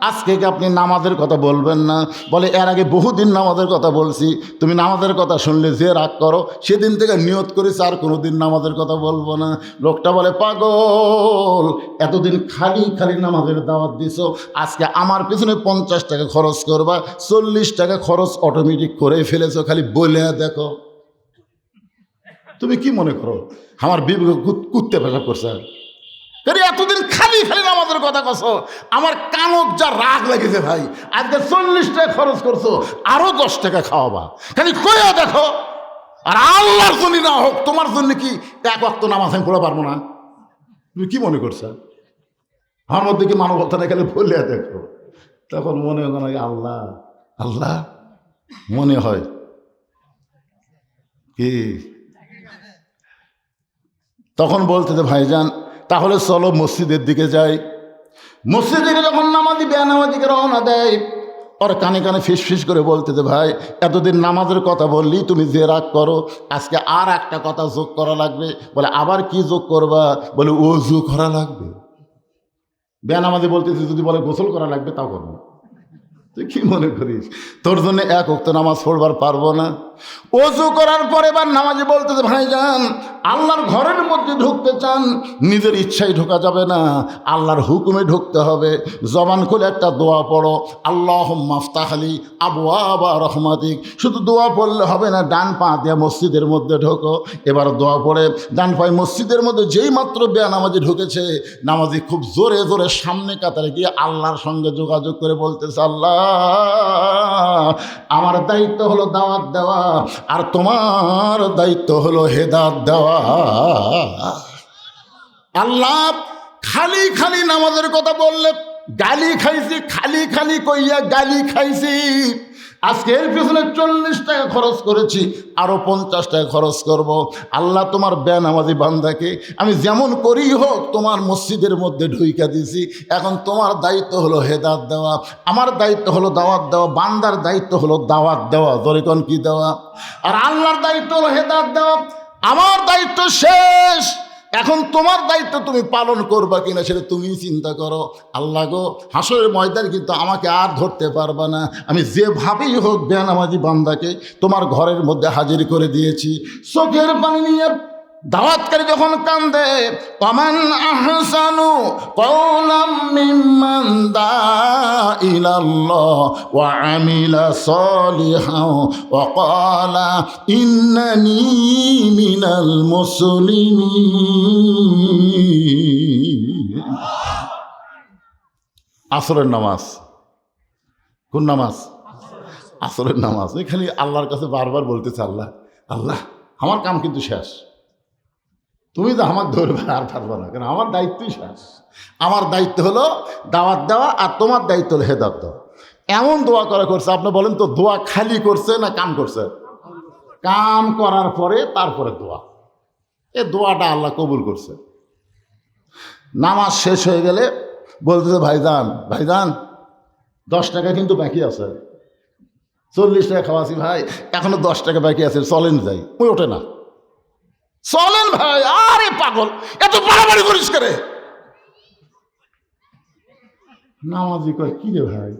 আজকে কি আপনি নামাজের কথা বলবেন না? বলে এর আগে বহুদিন নামাজের কথা বলছি, তুমি নামাজের কথা শুনলে যে রাগ করো, সেদিন থেকে নিয়ত করেছি আর কোনোদিন নামাজের কথা বলবো না। লোকটা বলে পাগল, এতদিন খালি খালি নামাজের দাওয়াত দিছো, আজকে আমার পিছনে 50 টাকা খরচ করবা, 40 টাকা খরচ অটোমেটিক করে ফেলেছো, খালি বলে দেখো। তুমি কি মনে করো আমার বিবেক কুত্তে পেশাব করছে? এতদিন খালি খালি নামাজের কথা কছো, আমার কানত যা রাগ লেগেছে ভাই, আজকে 40 টাকা খরচ করছো, আরো 10 টাকা খাওয়াবা, খালি কইয়া দেখো। আর আল্লাহর জন্য না হোক, তোমার জন্য কি 1 ওয়াক্ত নামাজ আমি পড়ে পারবো না? তুমি কি মনে করছো আমার মধ্যে কি মানবতা না? খালি বলে দেখো। তখন মনে হয় আল্লাহ আল্লাহ মনে হয় কি তখন বলতে যে ভাইজান তাহলে চলো মসজিদের দিকে যাই। মসজিদের দিকে যখন নামাজি বেনামাজিকে রওনা দেয়, ওর কানে কানে ফিস ফিস করে বলতে যে ভাই এতদিন নামাজের কথা বললি, তুমি যে রাগ করো, আজকে আর একটা কথা যোগ করা লাগবে। বলে আবার কি যোগ করবা? বলে ওযু করা লাগবে। বেনামাজি বলতেছে যদি বলে গোসল করা লাগবে তাও করবো। তুই কি মনে করিস তোর জন্য এক ওয়াক্ত নামাজ পড়বার পারবো না? ওযু করার পরে এবার নামাজি বলতেছে ভাইজান আল্লাহর ঘরের মধ্যে ঢুকতে চান, নিজের ইচ্ছায় ঢোকা যাবে না, আল্লাহর হুকুমে ঢুকতে হবে। জবান খুলে একটা দোয়া পড়ো, আল্লাহুম্মা আফতাহ লি আবওয়াবা রহমাতিক। শুধু দোয়া পড়লে হবে না, ডান পা দিয়ে মসজিদের মধ্যে ঢোকো। এবার দোয়া পড়ে ডান পায়ে মসজিদের মধ্যে যেই মাত্র বেনামাজি ঢুকেছে, নামাজি খুব জোরে জোরে সামনে কাতারে গিয়ে আল্লাহর সঙ্গে যোগাযোগ করে বলতেছে, আল্লাহ আমার দায়িত্ব হলো দাওয়াত দেওয়া, আর তোমার দায়িত্ব হলো হেদায়েত দেওয়া। আল্লাহ খালি খালি নামাজের কথা বললে গালি খাইছি, খালি খালি কইয়া গালি খাইছি। আজকে এর পিছনে 40 টাকা খরচ করেছি, আরো 50 টাকা খরচ করব। আল্লাহ তোমার বেনামাজি বান্দাকে আমি যেমন করি হোক তোমার মসজিদের মধ্যে ঢুইকা দিছি। এখন তোমার দায়িত্ব হলো হেদায়েত দেওয়া, আমার দায়িত্ব হলো দাওয়াত দেওয়া, বান্দার দায়িত্ব হলো দাওয়াত দেওয়া। ধরে কোন কি দেওয়া? আর আল্লাহর দায়িত্ব হলো হেদায়েত দেওয়া। আমার দায়িত্ব শেষ, এখন তোমার দায়িত্ব তুমি পালন করবা কিনা সেটা তুমি চিন্তা করো। আল্লাহ গো, হাসরের ময়দান কিন্তু আমাকে আর ধরতে পারবা না। আমি যেভাবেই হোক বেনামাজি বান্দাকে তোমার ঘরের মধ্যে হাজির করে দিয়েছি। চোখের পানি নিয়ে দাওয়াতকারী যখন কান্দে, ওমান আহসানু কওলাম মিম্মান দাআ ইলাল্লাহ ওয়া আমিলা সালিহান ওয়া ক্বালা ইন্নানী মিনাল মুসলিমিন। আসরের নামাজ, কোন নামাজ? আসরের নামাজ। এখানে আল্লাহর কাছে বারবার বলতেছে, আল্লাহ আল্লাহ আমার কাম কিন্তু শেষ, তুমি তো আমার ধরবে আর পারবে না, কারণ আমার দায়িত্বই শেষ। আমার দায়িত্ব হলো দাওয়াত দেওয়া, আর তোমার দায়িত্ব হলো হেদায়েত দেওয়া। এমন দোয়া করা করছে, আপনি বলেন তো দোয়া খালি করছে না কাম করছে? কাম করার পরে তারপরে দোয়া, এ দোয়াটা আল্লাহ কবুল করছে। নামাজ শেষ হয়ে গেলে বলতেছে ভাইজান ভাইজান 10 টাকা কিন্তু বাকি আছে, 40 টাকা খাওয়াছি ভাই, এখনো 10 টাকা বাকি আছে, চলেন যাই। ওই ওঠে না, চলেন ভাই। আরে পাগল, এত বাড়াবাড়ি করিস করে। নামাজি কয় কি রে ভাই,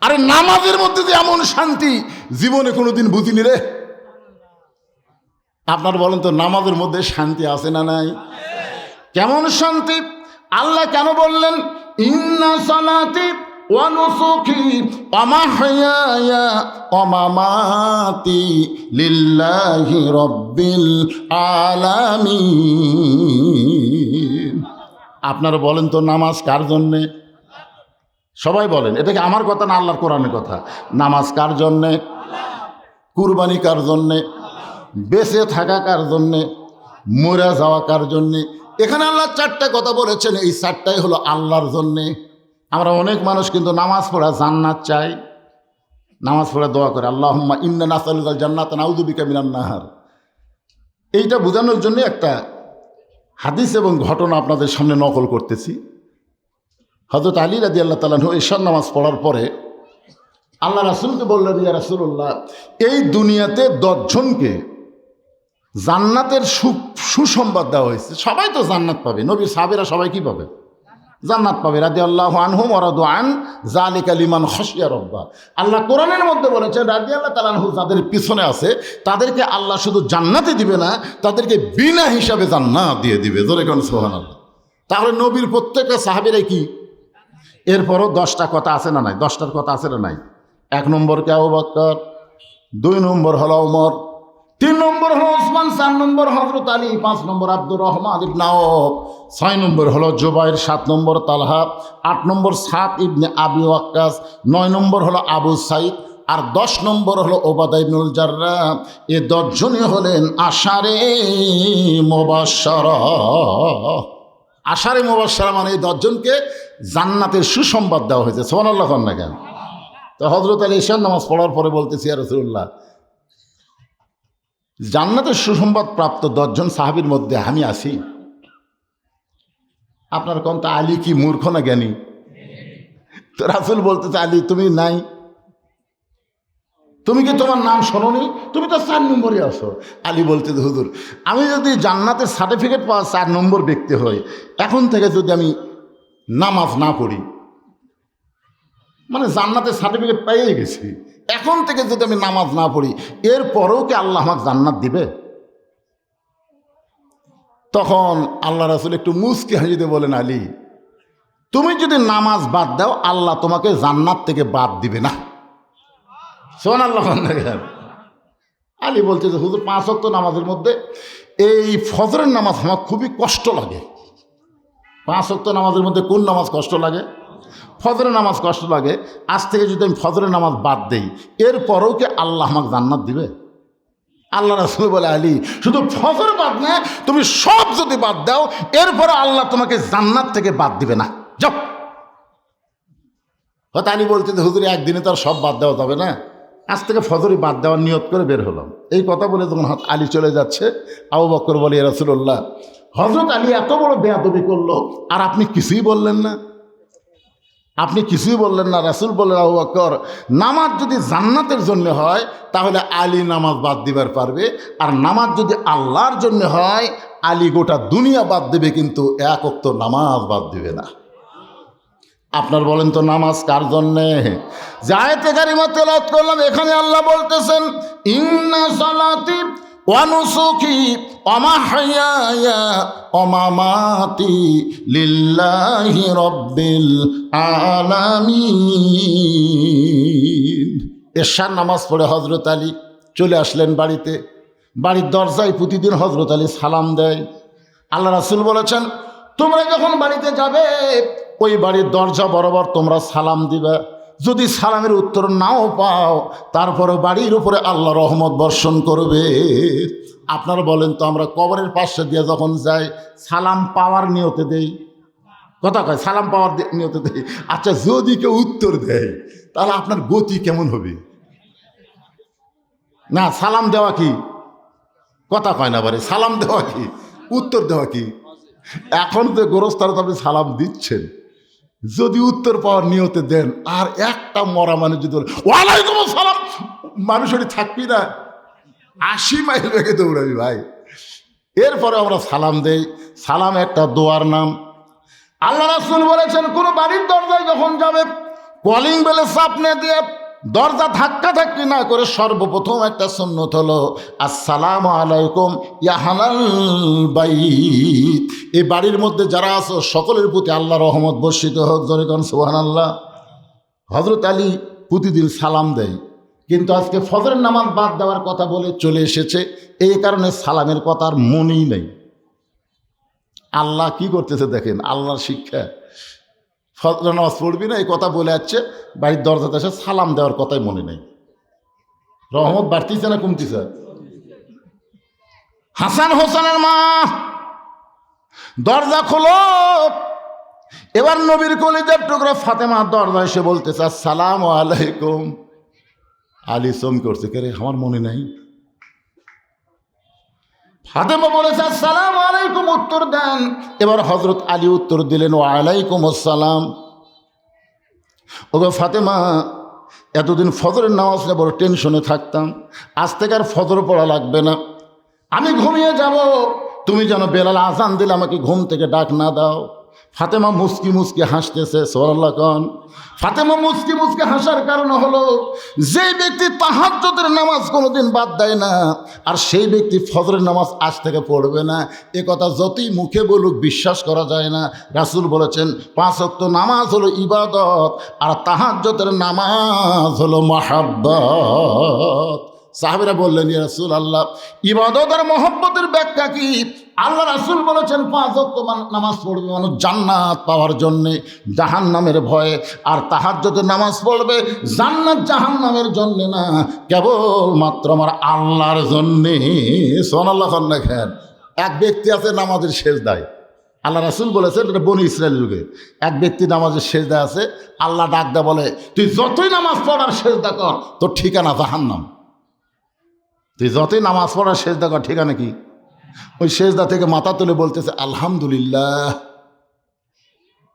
আরে নামাজের মধ্যে যে এমন শান্তি জীবনে কোনোদিন বুঝিনি রে। আপনার বলেন তো নামাজের মধ্যে শান্তি আছে না নাই? কেমন শান্তি? আল্লাহ কেন বললেন ইন্না সালাতি ওয়া নুসুকি ওয়া মাহইয়ায়া ওয়া মামাতি লিল্লাহি রাব্বিল আলামিন। আপনারা বলেন তো নামাজ কার জন্যে? সবাই বলেন, এটা কি আমার কথা না আল্লাহর কোরআনের কথা? নামাজ কার জন্যে? কুরবানি কার জন্যে? বেঁচে থাকা কার জন্যে? মরে যাওয়া কার জন্যে? এখানে আল্লাহ 4টা কথা বলেছেন, এই 4টাই হলো আল্লাহর জন্যে। আমরা অনেক মানুষ কিন্তু নামাজ পড়া জান্নাত চাই, নামাজ পড়ে দোয়া করে আল্লাহুম্মা ইন্না নাসআলুকাল জান্নাতা নাউযু বিকা মিনান নাহার। এইটা বোঝানোর জন্য একটা হাদিস এবং ঘটনা আপনাদের সামনে নকল করতেছি। হযরত আলী রাদিয়াল্লাহু তাআলা আনহু ঈশার নামাজ পড়ার পরে আল্লাহ রাসূলকে বললেন, ইয়া রাসূলুল্লাহ, এই দুনিয়াতে 10 জনকে জান্নাতের সুসংবাদ দেওয়া হয়েছে। সবাই তো জান্নাত পাবে, নবীর সাহাবীরা সবাই কি পাবে? জান্নাত পাবে। রাদিয়াল্লাহু আনহুম ওয়া রাদু আন যালিকা লিমান খাশিয়া রাব্বা। আল্লাহ কোরআনের মধ্যে বলেছেন রাদিয়াল্লাহু তাআলা আনহু যাদের পিছনে আছে তাদেরকে আল্লাহ শুধু জান্নাতে দিবে না, তাদেরকে বিনা হিসাবে জান্নাত দিয়ে দিবে। জোরে কোন সুবহানাল্লাহ। তাহলে নবীর প্রত্যেকটা সাহাবীরাই কি? এরপরও 10টা কথা আছে না নাই? 10টার কথা আছে না নাই? 1 নম্বর কে আবু বকর, 2 নম্বর হলো ওমর, 3 নম্বর হলো ওসমান, 4 নম্বর হযরত আলী, 5 নম্বর আব্দুর রহমান ইবনে আওফ, 6 নম্বর হলো জুবাইর, 7 নম্বর তালহা, 8 নম্বর সাদ ইবনে আবি ওয়াক্কাস, 9 নম্বর হলো আবু সাইদ, আর 10 নম্বর হলো ওবাদা ইবনুল জাররাহ। এই 10 জনই হলেন আশারে মুবাশশারা। আশারে মুবাশশারা মানে এই 10 জনকে জান্নাতের সুসংবাদ দেওয়া হয়েছে। সুবহানাল্লাহ না কেন? তো হযরত আলী ঈশার নামাজ পড়ার পরে বলতেছি, ইয়া রাসূলুল্লাহ, জান্নাতের সুসংবাদ প্রাপ্ত 10 জন সাহাবীর মধ্যে আমি আছি। আপনার কোন তা আলী কি মূর্খ না জ্ঞানী? তো রাসূল বলতেছে, আলী তুমি নাই, তুমি কি তোমার নাম শোনোনি? তুমি তো 4 নম্বরে আসো। আলী বলতেছে, হুজুর আমি যদি জান্নাতের সার্টিফিকেট পাওয়া 4 নম্বর ব্যক্তি হই, এখন থেকে যদি আমি নামাজ না পড়ি, মানে জান্নাতের সার্টিফিকেট পেয়ে গেছি, এখন থেকে যদি আমি নামাজ না পড়ি, এরপরেও কি আল্লাহ আমাকে জান্নাত দিবে? তখন আল্লাহ রাসূল একটু মুচকি হাসিতে বলেন, আলী তুমি যদি নামাজ বাদ দাও, আল্লাহ তোমাকে জান্নাত থেকে বাদ দিবে না। সুবহানাল্লাহ। আলী বলছে যে হুজুর 5 ওয়াক্ত নামাজের মধ্যে এই ফজরের নামাজ আমার খুবই কষ্ট লাগে। 5 ওয়াক্ত নামাজের মধ্যে কোন নামাজ কষ্ট লাগে? ফজরের নামাজ কষ্ট লাগে। আজ থেকে যদি আমি ফজরের নামাজ বাদ দেই, এরপরেও কি আল্লাহ আমাকে জান্নাত দিবে? আল্লাহ রাসূল বলে, আলী শুধু ফজর বাদ না, তুমি সব যদি বাদ দাও, এরপরে আল্লাহ তোমাকে জান্নাত থেকে বাদ দিবে না। যাও। হয়তো আলী বলছে যে হুজুর একদিনে তো আর সব বাদ দেওয়া যাবে না, আজ থেকে ফজরই বাদ দেওয়ার নিয়ত করে বের হলাম। এই কথা বলে যখন আলী চলে যাচ্ছে, আবু বকর বলে, ইয়া রাসূলুল্লাহ, হযরত আলী এত বড় বেয়াদবি করলো আর আপনি কিছুই বললেন না, আপনি কিছুই বললেন না। রাসূল বললেন, আবু বকর, নামাজ যদি জান্নাতের জন্য হয় তাহলে আলী নামাজ বাদ দিবার পারবে, আর নামাজ যদি আল্লাহর জন্য হয় আলী গোটা দুনিয়া বাদ দেবে, কিন্তু 1 ওয়াক্ত নামাজ বাদ দিবে না। আপনার বলেন তো নামাজ কার জন্যে? যে আয়াতে কারিমা তেলাওয়াত করলাম, এখানে আল্লাহ বলতেছেন, ইন্না সালাতি ওয়া নুসুকি ওয়া মাহইয়ায়া ওয়া মামাতি লিল্লাহি রাব্বিল আলামিন। এশার নামাজ পড়ে হযরত আলী চলে আসলেন বাড়িতে। বাড়ির দরজায় প্রতিদিন হযরত আলী সালাম দেয়। আল্লাহ রাসূল বলেছেন, তোমরা যখন বাড়িতে যাবে, ওই বাড়ির দরজা বরাবর তোমরা সালাম দিবে। যদি সালামের উত্তর নাও পাও, তারপরে বাড়ির উপরে আল্লাহ রহমত বর্ষণ করবে। আপনারা বলেন তো, আমরা কবরের পাশে দিয়ে যখন যাই, সালাম পাওয়ার নিয়তে দেই, কথা কয় সালাম পাওয়ার নিয়তে দেই। আচ্ছা, যদি কেউ উত্তর দেয়, তাহলে আপনার গতি কেমন হবে? না, সালাম দেওয়া কি কথা কয় না, বারে সালাম দেওয়া কি উত্তর দেওয়া কি? এখন তো গোরস্থানে আপনি সালাম দিচ্ছেন, যদি উত্তর পাওয়ার নিয়তে দেন, আর একটা মরা মানুষ যদি বলে ওয়ালাইকুম আসসালাম, মানুষেরই থাকবি না, 80 মাইল বেগে দৌড়াবি ভাই। এরপরে আমরা সালাম দেই। সালাম একটা দোয়ার নাম। আল্লাহ রাসূল বলেছেন, কোনো বাড়ির দরজায় যখন যাবে, কলিং বেলে চাপনে দিয়ে দরজা ধাক্কা ধাক্কি না করে সর্বপ্রথম একটা সুন্নত হলো, আসসালামু আলাইকুম ইয়া আহলাল বাইত। এই বাড়ির মধ্যে যারা আছো সকলের প্রতি আল্লাহ রহমত বর্ষিত হোক, জোরে কোন সুবহানাল্লাহ। হযরত আলী প্রতিদিন সালাম দেয়, কিন্তু আজকে ফজরের নামাজ বাদ দেওয়ার কথা বলে চলে এসেছে, এই কারণে সালামের কথা আর মনেই নেই। আল্লাহ কি করতেছে দেখেন, আল্লাহর শিক্ষা। ফজর নামাজ পড়বি না এই কথা বলে যাচ্ছে, বাড়ির দরজাতে এসে সালাম দেওয়ার কথাই মনে নেই। রহমত বাড়তিছে না কমতিছে? হাসান হোসেনের মা, দরজা খোলো। এবার নবীর কলিজার টুকরা ফাতেমা দরজা এসে বলতেছে, আসসালামু আলাইকুম। আলী চমকে করছে, কে রে, আমার মনে নাই। ফাতেমা বলেছে আসসালামু আলাইকুম, উত্তর দেন। এবার হযরত আলী উত্তর দিলেন, ওয়া আলাইকুম আসসালাম। ওগো ফাতেমা, এতদিন ফজরের নামাজ নিয়ে বড় টেনশনে থাকতাম, আজ থেকে আর ফজর পড়া লাগবে না, আমি ঘুমিয়ে যাব, তুমি যেন বেলাল আজান দিলে আমাকে ঘুম থেকে ডাক না দাও। ফাতেমা মুস্কি মুস্কি হাসতেছে, সুবহানাল্লাহ কোন। ফাতেমা মুস্কি মুস্কি হাসার কারণ হলো, যে ব্যক্তি তাহাজ্জুদের নামাজ কোনোদিন বাদ দেয় না, আর সেই ব্যক্তি ফজরের নামাজ আজ থেকে পড়বে না, এ কথা যতই মুখে বলুক বিশ্বাস করা যায় না। রাসূল বলেছেন, 5 ওয়াক্ত নামাজ হলো ইবাদত, আর তাহাজ্জুদের নামাজ হলো মাহাব্বত। সাহাবীরা বললেন, ইয়া রাসূলুল্লাহ, ইবাদত আর মহব্বতের ব্যাখ্যা কি? আল্লাহ রাসূল বলেছেন, 5 ওয়াক্ত নামাজ পড়বে মানুষ জান্নাত পাওয়ার জন্যে, জাহান্নামের ভয়ে, আর তাহাজ্জুদের নামাজ পড়বে জান্নাত জাহান্নামের জন্যে না, কেবলমাত্র আমার আল্লাহর জন্যে। সুবহানাল্লাহ দেখেন, এক ব্যক্তি আছে নামাজের সেজদায়, আল্লাহ রাসূল বলেছেন, এটা বনি ইসরায়েলের যুগে এক ব্যক্তি নামাজের সেজদায় আছে, আল্লাহ ডাক দেয়া বলে, তুই যতই নামাজ পড়ার সেজদা কর, তোর ঠিকানা জাহান্নাম। তুই যতই নামাজ পড়ার সেজদা কর, ঠিকানা কি? ওই সেজদা থেকে মাথা তুলে বলতেছে আলহামদুলিল্লাহ।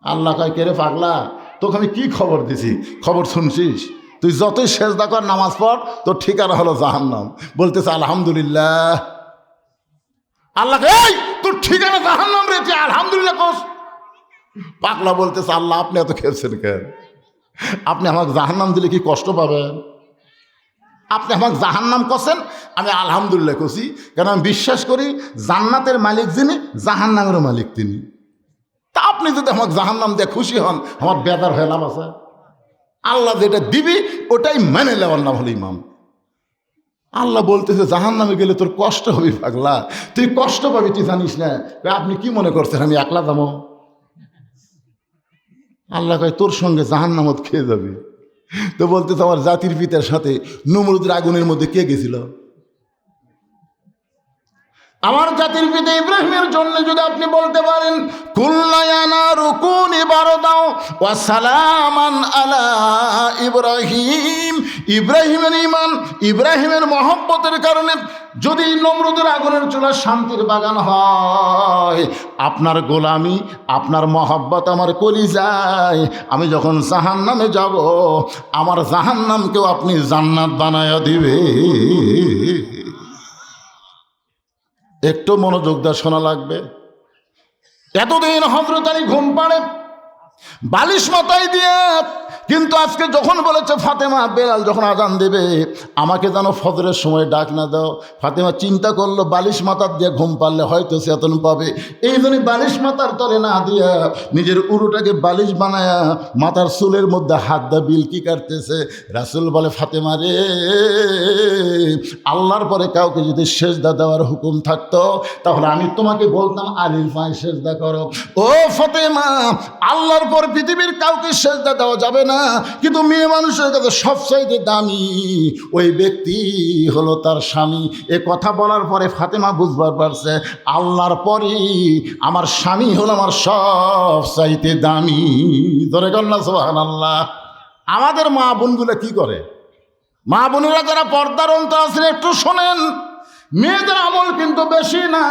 আল্লাহ কয়, কে রে পাগলা, তোকে আমি কি খবর দিছি? খবর শুনছিস? তুই যতই সেজদা কর, নামাজ পড়, তোর ঠিকানা হলো জাহান্নাম। বলতেছে আলহামদুলিল্লাহ। আল্লাহ এই তোর ঠিকানা জাহান্নাম রে, তুই আলহামদুলিল্লাহ কস। পাগলা বলতেছে আল্লাহ আপনি এত খেলছেন কেন? আপনি আমাকে জাহান্নাম দিলে কি কষ্ট পাবেন? আপনি আমাকে জাহান্নাম করছেন, আমি আলহামদুলিল্লাহ কছি, কারণ আমি বিশ্বাস করি জান্নাতের মালিক যিনি, জাহান্নামেরও মালিক তিনি। তা আপনি যদি আমাকে জাহান্নাম দিয়ে খুশি হন, আমার বেদার হয়ে লাভ আছে? আল্লাহ যেটা দিবি ওটাই মেনে নেওয়ার নাম হলো ইমাম। আল্লাহ বলতেছে জাহান্নামে গেলে তোর কষ্ট হবে পাগলা, তুই কষ্ট পাবি, তুই জানিস না। আপনি কি মনে করছেন আমি একলা যাবো? আল্লাহ কয় তোর সঙ্গে জাহান্নামত খেয়ে যাবে। তো বলতেছে আমার জাতির পিতার সাথে নমরুদের আগুনের মধ্যে কে গেছিল? আমার জাতির পিতা ইব্রাহিমের জন্য যদি আপনি বলতে পারেন কুল্লায়ানা রুকুনি বারদাও ওয়া সালামান আলা ইব্রাহিম, ইব্রাহিমের ঈমান, ইব্রাহিমের মহব্বতের কারণে যদি নমরুদের আগুনের চুলা শান্তির বাগান হয়, আপনার গোলামি, আপনার মহব্বত আমার কলিজায়, আমি যখন জাহান্নামে যাব, আমার জাহান্নামকেও আপনি জান্নাত বানায়া দিবে। একটু মনোযোগ দিয়ে শোনা লাগবে। এতদিন হযরত আলী ঘুম পাড়ে বালিশ মাথায় দিয়ে, কিন্তু আজকে যখন বলেছে ফাতেমা বেলাল যখন আজান দেবে আমাকে যেন ফজরের সময় ডাক না দাও, ফাতেমা চিন্তা করলো বালিশ মাথার দিয়ে ঘুম পারলে হয়তো চেতন পাবে, এই জন্য বালিশ মাথার তলে না দিয়া নিজের উরুটাকে বালিশ বানায়া মাথার চুলের মধ্যে হাত দা বিলকি কাটতেছে। রাসূল বলে ফাতেমা রে, আল্লাহর পরে কাউকে যদি সেজদা দেওয়ার হুকুম থাকতো তাহলে আমি তোমাকে বলতাম আলীর পায়ে সেজদা করো। ও ফাতেমা, আল্লাহর পর পৃথিবীর কাউকে সেজদা দেওয়া যাবে না, কিন্তু মেয়ে মানুষের কাছে সবচাইতে দামি ওই ব্যক্তি হলো তার স্বামী। এ কথা বলার পরে ফাতেমা বুঝবার পারছে আল্লাহর পরই আমার স্বামী হলো আমার সবচাইতে দামি। ধরে কর না সুবহানাল্লাহ। আমাদের মা বোনগুলো কি করে? মা বোনেরা যারা পর্দার অন্তর আছেন একটু শোনেন, মেয়েদের আমল কিন্তু বেশি না,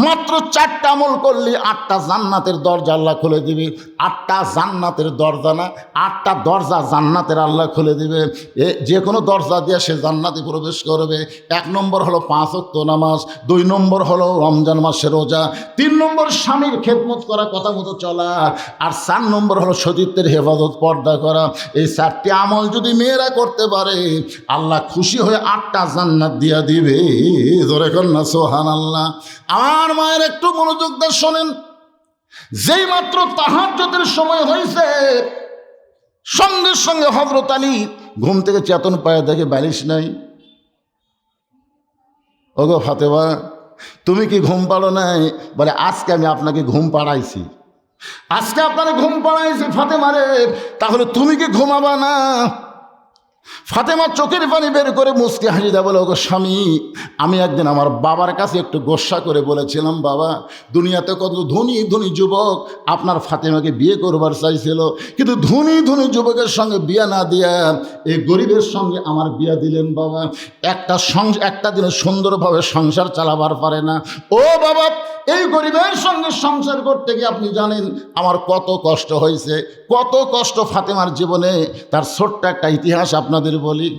মাত্র 4টা আমল করলে 8টা জান্নাতের দরজা আল্লাহ খুলে দিবে। 8টা জান্নাতের দরজা না, 8টা দরজা জান্নাতের আল্লাহ খুলে দিবে। যে কোনো দরজা দিয়ে সে জান্নাতে প্রবেশ করবে। 1 নম্বর হলো 5 ওয়াক্ত নামাজ, 2 নম্বর হলো রমজান মাসের রোজা, 3 নম্বর স্বামীর খেদমত করা, কথা মতো চলা, আর 4 নম্বর হলো সতীত্বের হেফাজত, পর্দা করা। এই 4টি আমল যদি মেয়েরা করতে পারে আল্লাহ খুশি হয়ে 8টা জান্নাত দিয়া দিবে। জোরে কন্যা সুবহানাল্লাহ। আমার মায়ের একটু মনোযোগ দিয়ে শোনেন, যেই মাত্র তাহাজ্জুদের সময় হয়েছে সঙ্গে সঙ্গে হযরত আলী ঘুম থেকে চেতন পায়ে দেখে বালিশ নাই। ওগো ফাতেমা, তুমি কি ঘুম পাড়ো নাই? বলে আজকে আমি আপনাকে ঘুম পাড়াইছি, আজকে আপনাকে ঘুম পাড়াইছি ফাতেমা রে, তাহলে তুমি কি ঘুমাবা না? ফাতেমা চোখের পানি বের করে মুচকি হাসি দেয়, বলে ওগো স্বামী, আমি একদিন আমার বাবার কাছে একটু গোস্বা করে বলেছিলাম, বাবা দুনিয়াতে কত ধনী ধনী যুবক আপনার ফাতেমাকে বিয়ে করবার চাইছিল, কিন্তু ধনী ধনী যুবকের সঙ্গে বিয়ে না দিয়া এই গরিবের সঙ্গে আমার বিয়ে দিলেন বাবা। একটা দিনে সুন্দরভাবে সংসার চালাবার পারে না। ও বাবা, এই গরিবের সঙ্গে সংসার করতে গিয়ে আপনি জানেন আমার কত কষ্ট হয়েছে, কত কষ্ট ফাতেমার জীবনে। তার ছোট্ট একটা ইতিহাস আপনাদের বলি।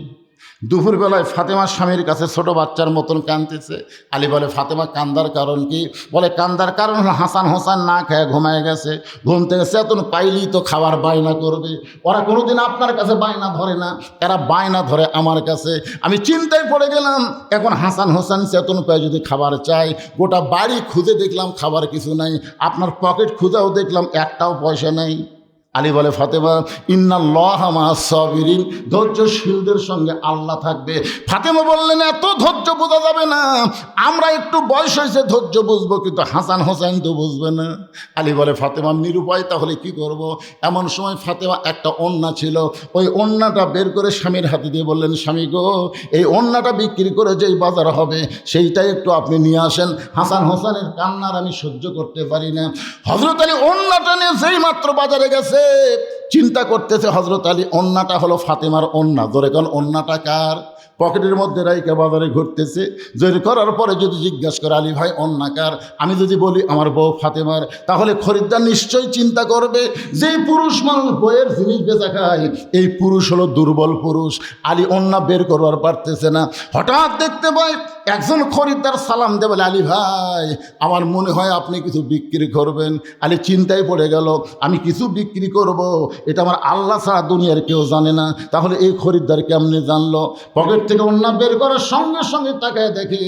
দুপুরবেলায় ফাতেমার স্বামীর কাছে ছোট বাচ্চার মতন কাঁদতেছে। আলী বলে ফাতেমা কান্দার কারণ কি? বলে কান্দার কারণ হলো হাসান হোসেন না খেয়ে ঘুমায় গেছে, ঘুম থেকে চেতন পাইলেই তো খাবার বায়না করবে। ওরা কোনোদিন আপনার কাছে বায়না ধরে না, এরা বায়না ধরে আমার কাছে। আমি চিন্তায় পড়ে গেলাম, এখন হাসান হোসেন চেতন পায় যদি খাবার চাই, গোটা বাড়ি খুঁজে দেখলাম খাবার কিছু নাই, আপনার পকেট খুঁজেও দেখলাম একটাও পয়সা নেই। আলী বলে ফাতেমা ইন্নাল্লাহা মা'আস সাবিরিন, ধৈর্যশীলদের সঙ্গে আল্লাহ থাকবে। ফাতেমা বললেন এত ধৈর্য বোঝা যাবে না, আমরা একটু বয়স হয়েছে ধৈর্য বুঝবো, কিন্তু হাসান হোসেন তো বুঝবে না। আলী বলে ফাতেমা নিরুপায়, তাহলে কি করব? এমন সময় ফাতেমা একটা ওড়না ছিল, ওই ওড়নাটা বের করে স্বামীর হাতে দিয়ে বললেন, স্বামী গো, এই ওড়নাটা বিক্রি করে যেই বাজার হবে সেইটাই একটু আপনি নিয়ে আসেন, হাসান হোসেনের কান্নার আমি সহ্য করতে পারি না। হযরত আলী ওড়নাটা নিয়ে যেই মাত্র বাজারে গেছে, চিন্তা করতেছে হযরত আলী ওড়নাটা হলো ফাতেমার ওড়না। ধরে কোন ওড়নাটা কার? পকেটের মধ্যে রাইকা বাজারে ঘুরতেছে। জোর করার পরে যদি জিজ্ঞাসা করে আলী ভাই অন্যাকার, আমি যদি বলি আমার বউ ফাতেমার, তাহলে খরিদ্দার নিশ্চয়ই চিন্তা করবে যে পুরুষ মানুষ বইয়ের জিনিস বেচা খায়, এই পুরুষ হলো দুর্বল পুরুষ। আলী অন্যা বের করবার পারতেছে না। হঠাৎ দেখতে পাই একজন খরিদ্দার সালাম দেবে, বলে আলী ভাই আমার মনে হয় আপনি কিছু বিক্রি করবেন। আলী চিন্তায় পড়ে গেল, আমি কিছু বিক্রি করব এটা আমার আল্লাহ ছাড়া দুনিয়ার কেউ জানে না। তাহলে এই খরিদ্দার কেমনে জানলো? পকেট থেকে অন্যা বের করার সঙ্গে সঙ্গে তাকায় দেখি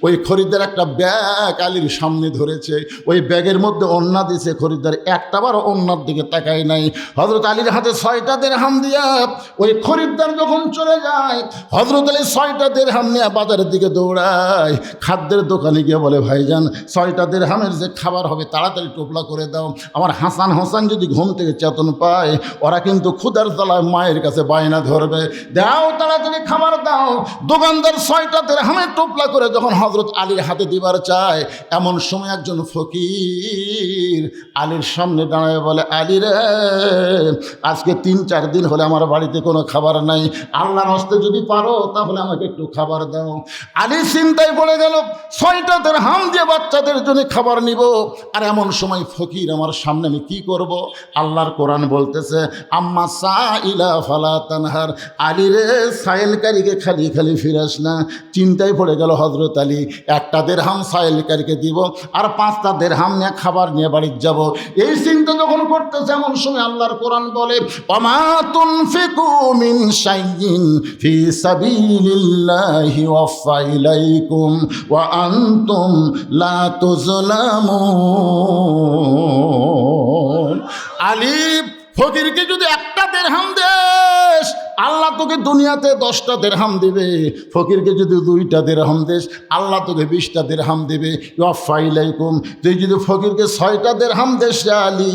ওই খরিদ্দার একটা ব্যাগ আলীর সামনে ধরেছে। ওই ব্যাগের মধ্যে অন্যা দিয়েছে। খরিদ্দার একটাবার অন্যার দিকে তাকায় নাই। হযরত আলীর হাতে 6টা দিরহাম দিয়া ওই খরিদ্দার যখন চলে যায়, হযরত আলী 6টা দিরহাম নিয়ে বাজারের দিকে দৌড়ায়। খাদ্যের দোকানে গিয়ে বলে, ভাইজান 6টা দিরহামের যে খাবার হবে তাড়াতাড়ি টোপলা করে দাও। আমার হাসান হোসেন যদি ঘুম থেকে চেতন পায়, ওরা কিন্তু ক্ষুধার জ্বালায় মায়ের কাছে বায়না ধরবে। দাও তাড়াতাড়ি খাবার দাও। দোকানদার 6টা দিরহামের টোপলা করে যখন হযরত আলীর হাতে দিবার চায়, এমন সময় একজন ফকির আলীর সামনে দাঁড়ায় বলে, আলী রে, আজকে 3-4 দিন হলে আমার বাড়িতে কোনো খাবার নাই, আল্লাহর হস্তে যদি পারো তাহলে আমাকে একটু খাবার দাও। আলী চিন্তায় পড়ে গেল, 6টা দিরহাম দিয়ে বাচ্চাদের জন্য খাবার নিব, আর এমন সময় ফকির আমার সামনে, আমি কি করব? আল্লাহর কোরআন বলতেছে, আম্মা সাইলা ফালা তানহার। আলী রে, সাইলকারীকে খালি খালি ফিরাস না। চিন্তায় পড়ে গেল হযরত আলী, 1টা দিরহাম সাইলকারীকে দিব আর 5টা দিরহাম নিয়ে খাবার নিয়ে বাড়ি যাব। এই চিন্তা যখন করতেছে, এমন সময় আল্লাহর কোরআন বলে, ওয়ামা তুনফিকু মিন শাইইন ফি সাবিলিল্লাহি ওয়াফা ইলাইকুম ওয়া আনতুম লা তুজলামুন। আলী, ফকিরকে যদি 1টা দিরহাম দেস, আল্লাহ তোকে দুনিয়াতে 10টা দিরহাম দিবে। ফকিরকে যদি 2টা দিরহাম দেস, আল্লাহ তোকে 20টা দিরহাম দিবে। ওয়াফা ইলাইকুম, তুই যদি ফকিরকে 6টা দিরহাম দেস আলী,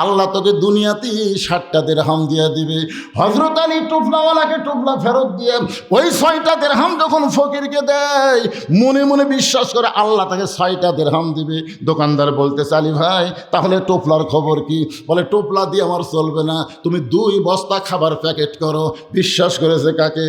আল্লাহ তোকে দুনিয়াতেই 60টা দিরহাম দিয়ে দিবে। হযরত আলী টোপলাওয়ালাকে টোপলা ফেরত দিয়ে ওই 6টা দিরহাম যখন ফকিরকে দেয়, মনে মনে বিশ্বাস করে আল্লাহ তাকে 6টা দিরহাম দিবে। দোকানদার বলতেছে, আলী ভাই তাহলে টোপলার খবর কি? বলে, টোপলা দিয়ে আমার চলবে না, তুমি 2 বস্তা খাবার প্যাকেট করো। বিশ্বাস করেছে কাকে?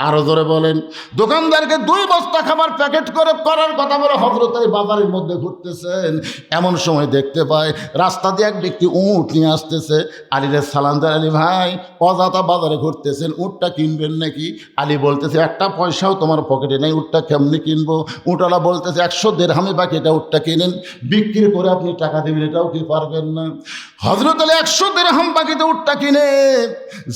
আরো জোরে বলেন। দোকানদারকে 2 বস্তা খাবার প্যাকেট করার কথা বলে হযরত আলী বাজারের মধ্যে ঘুরতেছেন। এমন সময় দেখতে পায় রাস্তা দিয়ে এক ব্যক্তি উট নিয়ে আসতেছে। আলীরে সালাম দেয়, আলী ভাই অযথা বাজারে ঘুরতেছেন, উটটা কিনবেন নাকি? আলী বলতেছে, 1টা পয়সাও তোমার পকেটে নেই, উটটা কেমনি কিনবো? উটওয়ালা বলতেছে, 100 দিরহামে বাকি এটা উটটা কিনেন, বিক্রি করে আপনি টাকা দেবেন, এটাও কি পারবেন না? হযরত আলী 100 দিরহাম বাকিতে উটটা কিনে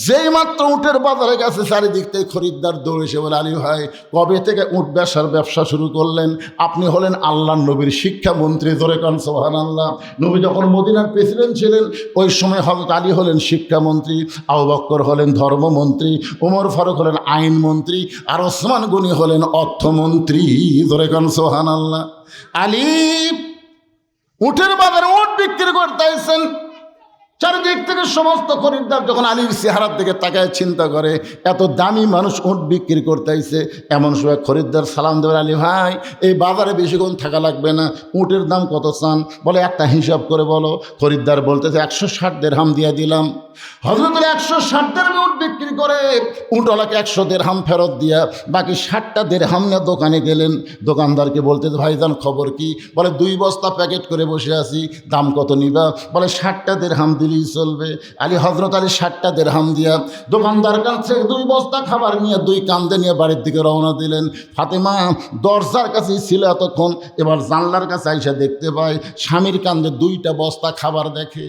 যেই মাত্র উটের বাজারে গেছে, চারিদিক থেকে খরিদ্দার দৌড়েছে। বলে, আলী ভাই কবে থেকে উট ব্যবসা শুরু করলেন? আপনি হলেন আল্লাহর নবীর শিক্ষামন্ত্রী। জোরে কান সুবহানাল্লাহ। নবী যখন মদিনার প্রেসিডেন্ট ছিলেন, ওই সময় হযরত আলী হলেন শিক্ষামন্ত্রী, আবু বকর হলেন ধর্মমন্ত্রী, ওমর ফারুক হলেন আইনমন্ত্রী, আর ওসমান গনি হলেন অর্থমন্ত্রী। জোরে কান সুবহানাল্লাহ। আলী উটের বাজারে উট বিক্রি করতে আসছেন। চারিদিক থেকে সমস্ত খরিদ্দার যখন আলীর চেহারার দিকে তাকায় চিন্তা করে, এত দামি মানুষ উট বিক্রি করতে আইছে। এমন সময় খরিদ্দার সালাম দেবে, আলী ভাই এই বাজারে বেশিক্ষণ থাকা লাগবে না, উটের দাম কত চান? বলে, একটা হিসাব করে বলো। খরিদ্দার বলতেছে, 160 দিরহাম দিয়ে দিলাম। হযরত আলী 160 দিরহামে উট বিক্রি করে উটওয়ালাকে 100 দিরহাম ফেরত দিয়া বাকি 60টা দিরহাম নিয়ে দোকানে গেলেন। দোকানদারকে বলতেছে, ভাইজান খবর কি? বলে, 2 বস্তা প্যাকেট করে বসে আছি, দাম কত নিবা? বলে, 60টা দিরহাম দিলেই চলবে। হযরত আলী 60টা দিরহাম দিয়া দোকানদার কাছে 2 বস্তা খাবার নিয়ে 2 কান্দে নিয়ে বাড়ির দিকে রওনা দিলেন। ফাতেমা দরজার কাছেই ছিল এতক্ষণ, এবার জানলার কাছে আইসা দেখতে পায় স্বামীর কান্দে 2টা বস্তা খাবার দেখে।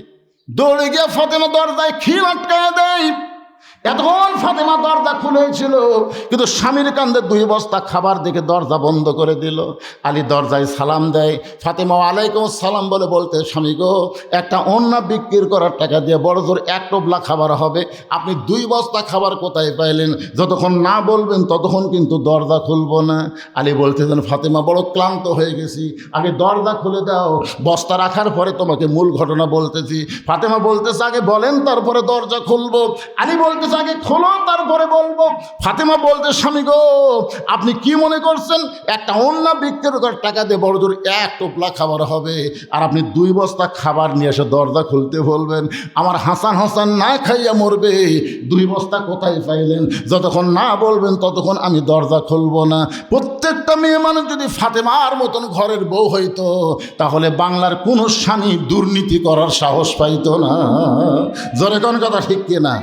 দৌড়ে গিয়ে ফাতেমা দরজায় খিল আটকায় দেয়। এতক্ষণ ফাতেমা দরজা খুলেছিল, কিন্তু স্বামীর কান্দে 2 বস্তা খাবার দেখে দরজা বন্ধ করে দিল। আলী দরজায় সালাম দেয়। ফাতেমা ওয়ালাইকুম সালাম বলে বলতে, স্বামী গো, একটা অন্না বিক্রি করার টাকা দিয়ে বড় জোর 1 টোপলা খাবার হবে, আপনি 2 বস্তা খাবার কোথায় পাইলেন? যতক্ষণ না বলবেন ততক্ষণ কিন্তু দরজা খুলবো না। আলী বলতেছেন, ফাতেমা বড় ক্লান্ত হয়ে গেছি, আগে দরজা খুলে দাও, বস্তা রাখার পরে তোমাকে মূল ঘটনা বলতেছি। ফাতেমা বলতেছে, আগে বলেন তারপরে দরজা খুলবো। আলী বলতে বলতেছে আগে খোলো তারপরে বলবো। ফাতেমা বলতে স্বামী গো আপনি কি মনে করছেন একটা ওড়না বিক্রির করে টাকা দিয়ে বড় জোর এক টোপলা খাবার হবে, আর আপনি 2 বস্তা খাবার নিয়ে এসে দরজা খুলতে বলবেন? আমার হাসান না খাইয়া মরবে, 2 বস্তা কোথায় পাইলেন? যতক্ষণ না বলবেন ততক্ষণ আমি দরজা খুলবো না। প্রত্যেকটা মেয়ে মানুষ যদি ফাতেমার মতন ঘরের বউ হইতো তাহলে বাংলার কোনো স্বামী দুর্নীতি করার সাহস পাইতো না। জোরে কোন কথা ঠিক কিনা?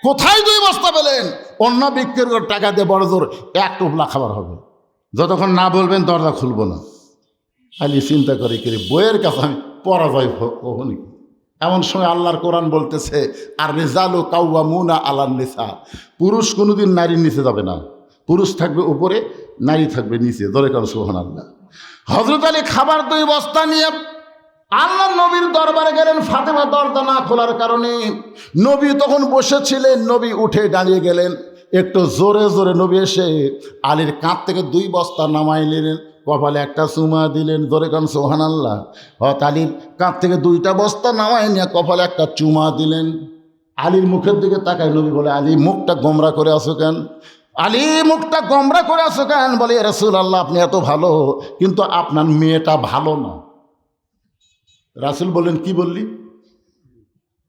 কোথায় 2 বস্তা পেলেন? অন্য বিক্রির করে টাকা দিয়ে বড় জোর এক টোপলা খাবার হবে, যতক্ষণ না বলবেন দরজা খুলবো না। খালি চিন্তা করে কি বইয়ের কাছে আমি পরাজয় কখনই। এমন সময় আল্লাহর কোরআন বলতেছে আর রিজালু কাওয়ামুনা আলান নিসা, পুরুষ কোনোদিন নারীর নিচে যাবে না, পুরুষ থাকবে উপরে, নারী থাকবে নিচে। ধরে কারণ সুবহানাল্লাহ। হযরত আলী খাবার 2 বস্তা নিয়ে আল্লাহ নবীর দরবারে গেলেন। ফাতেমা দরজা না খোলার কারণে নবী তখন বসেছিলেন, নবী উঠে দাঁড়িয়ে গেলেন। একটু জোরে জোরে নবী এসে আলীর কাঁধ থেকে 2 বস্তা নামাই নিলেন, কপালে একটা চুমা দিলেন। ধরে কারণ সুবহানাল্লাহ। আলীর কাঁধ থেকে 2টা বস্তা নামাই নিয়ে কপালে একটা চুমা দিলেন। আলীর মুখের দিকে তাকায় নবী বলে আলী মুখটা গোমরা করে আসো কেন? আলী মুখটা গোমরা করে আসো কেন? বলে ইয়া রাসূলুল্লাহ আপনি এত ভালো কিন্তু আপনার মেয়েটা ভালো না। রাসূল বললেন কি বললি?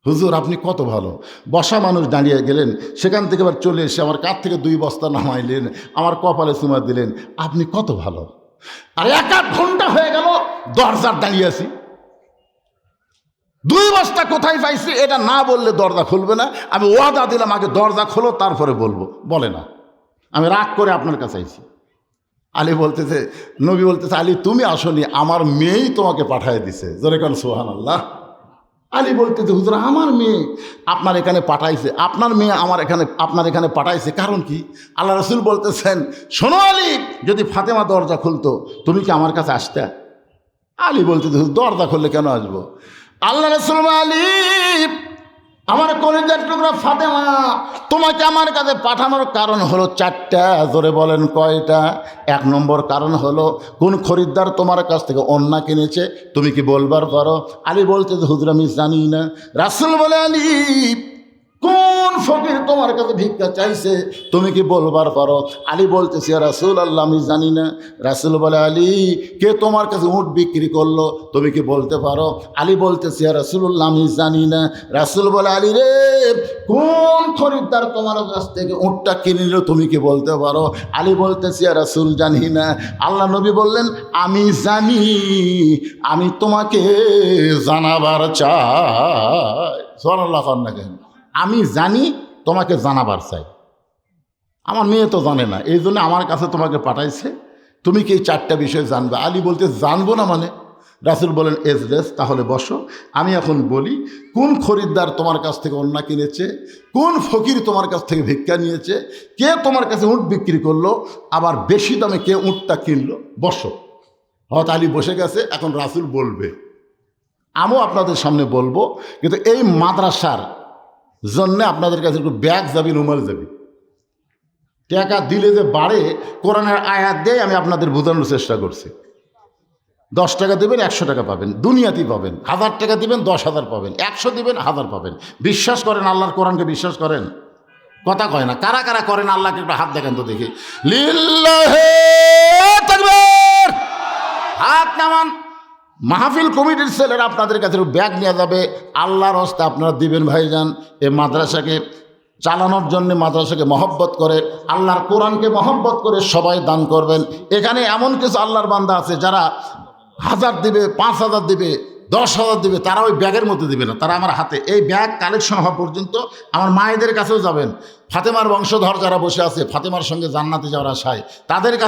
হুজুর আপনি কত ভালো। বসা মানুষ দাঁড়িয়ে গেলেন, সেখান থেকে আবার চলে এসে আমার কাঁধ থেকে 2 বস্তা নামাইলেন, আমার কপালে চুমা দিলেন, আপনি কত ভালো। আর 1-8 ঘন্টা হয়ে গেল দরজার দাঁড়িয়ে আছি, 2 বস্তা কোথায় পাইছি এটা না বললে দরজা খুলবে না। আমি ওয়াদা দিলাম আগে দরজা খোলো তারপরে বলবো, বলে না। আমি রাগ করে আপনার কাছে আইছি। আলী বলতেছে, নবী বলতেছে আলী তুমি আসনি, আমার মেয়েই তোমাকে পাঠিয়ে দিছে। জোরে কান সুবহানাল্লাহ। আলী বলতেছে হুজুর আমার মেয়ে আপনার এখানে পাঠাইছে, আপনার মেয়ে আপনার এখানে পাঠাইছে, কারণ কি? আল্লাহ রাসূল বলতেছেন শোনো আলী, যদি ফাতেমা দরজা খুলতো তুমি কি আমার কাছে আসতে? আলী বলতেছে দরজা খুললে কেন আসবো? আল্লাহ রাসূল আলী আমার কলিজার টুকরা ফাতেমা তোমাকে আমার কাছে পাঠানোর কারণ হলো 4টা। জোরে বলেন কয়টা? 1 নম্বর কারণ হলো কোন খরিদ্দার তোমার কাছ থেকে ওড়না কিনেছে তুমি কি বলবার পারো? আলী বলতে হুজুর আমি জানি না। রাসূল বলে আলী কোন ফকির তোমার কাছে ভিক্ষা চাইছে তুমি কি বলবার পারো? আলী বলতেছে ইয়া রাসূলুল্লাহ আমি জানি না। রাসূল বলে আলী কে তোমার কাছে উট বিক্রি করলো তুমি কি বলতে পারো? আলী বলতেছে ইয়া রাসূলুল্লাহ আমি জানি না। রাসূল বলে আলী রে কোন খরিদ্দার তোমার কাছ থেকে উটটা কিনে নিল তুমি কি বলতে পারো? আলী বলতেছে ইয়া রাসূল জানি না। আল্লাহ নবী বললেন আমি জানি, আমি তোমাকে জানাবার চাই। সুবহানাল্লাহ। আমি জানি তোমাকে জানাবার চাই, আমার মেয়ে তো জানে না, এই জন্য আমার কাছে তোমাকে পাঠাইছে, তুমি কি এই 4টা বিষয় জানবে? আলী বলতে জানবো না মানে? রাসূল বলেন এজলেস তাহলে বসো, আমি এখন বলি কোন খরিদ্দার তোমার কাছ থেকে ওড়না কিনেছে, কোন ফকির তোমার কাছ থেকে ভিক্ষা নিয়েছে, কে তোমার কাছে উট বিক্রি করলো, আবার বেশি দামে কে উটটা কিনলো, বসো। হয়তো আলী বসে গেছে, এখন রাসূল বলবে, আমিও আপনাদের সামনে বলবো, কিন্তু এই মাদ্রাসার জন্য আপনাদের কাছে একটু ব্যাগ যাবি, রুমাল যাবি, টাকা দিলে যে বাড়ে কোরআনের আয়াত দিয়ে আমি আপনাদের বোঝানোর চেষ্টা করছি। 10 টাকা দেবেন 100 টাকা পাবেন, দুনিয়াতেই পাবেন। 1000 টাকা দিবেন 10,000 পাবেন, 100 দিবেন 1000 পাবেন। বিশ্বাস করেন আল্লাহর কোরআনকে? বিশ্বাস করেন? কথা কয় না। কারা কারা করেন আল্লাহকে একটু হাত দেখেন তো দেখি। লিল্লাহি তাকবীর, হাত নামান। মাহফিল কমিটির ছেলেরা আপনাদের কাছে ব্যাগ নিয়ে যাবে, আল্লাহর হস্তে আপনারা দিবেন ভাইজান। এই মাদ্রাসাকে চালানোর জন্য, মাদ্রাসাকে মহব্বত করে, আল্লাহর কোরআনকে মহব্বত করে সবাই দান করবেন। এখানে এমন কিছু আল্লাহর বান্দা আছে যারা 1000 দিবে, 5000 দিবে, 10,000 দিবে, তারা ওই ব্যাগের মধ্যে দিবে না, তারা আমার হাতে এই ব্যাগ কালেকশন হওয়া পর্যন্ত আমার মায়েদের কাছেও যাবেন। ফাতেমার বংশধর যারা বসে আছে, ফাতেমার সঙ্গে জান্নাতে যাওয়ার আশায়, তাদের কাছে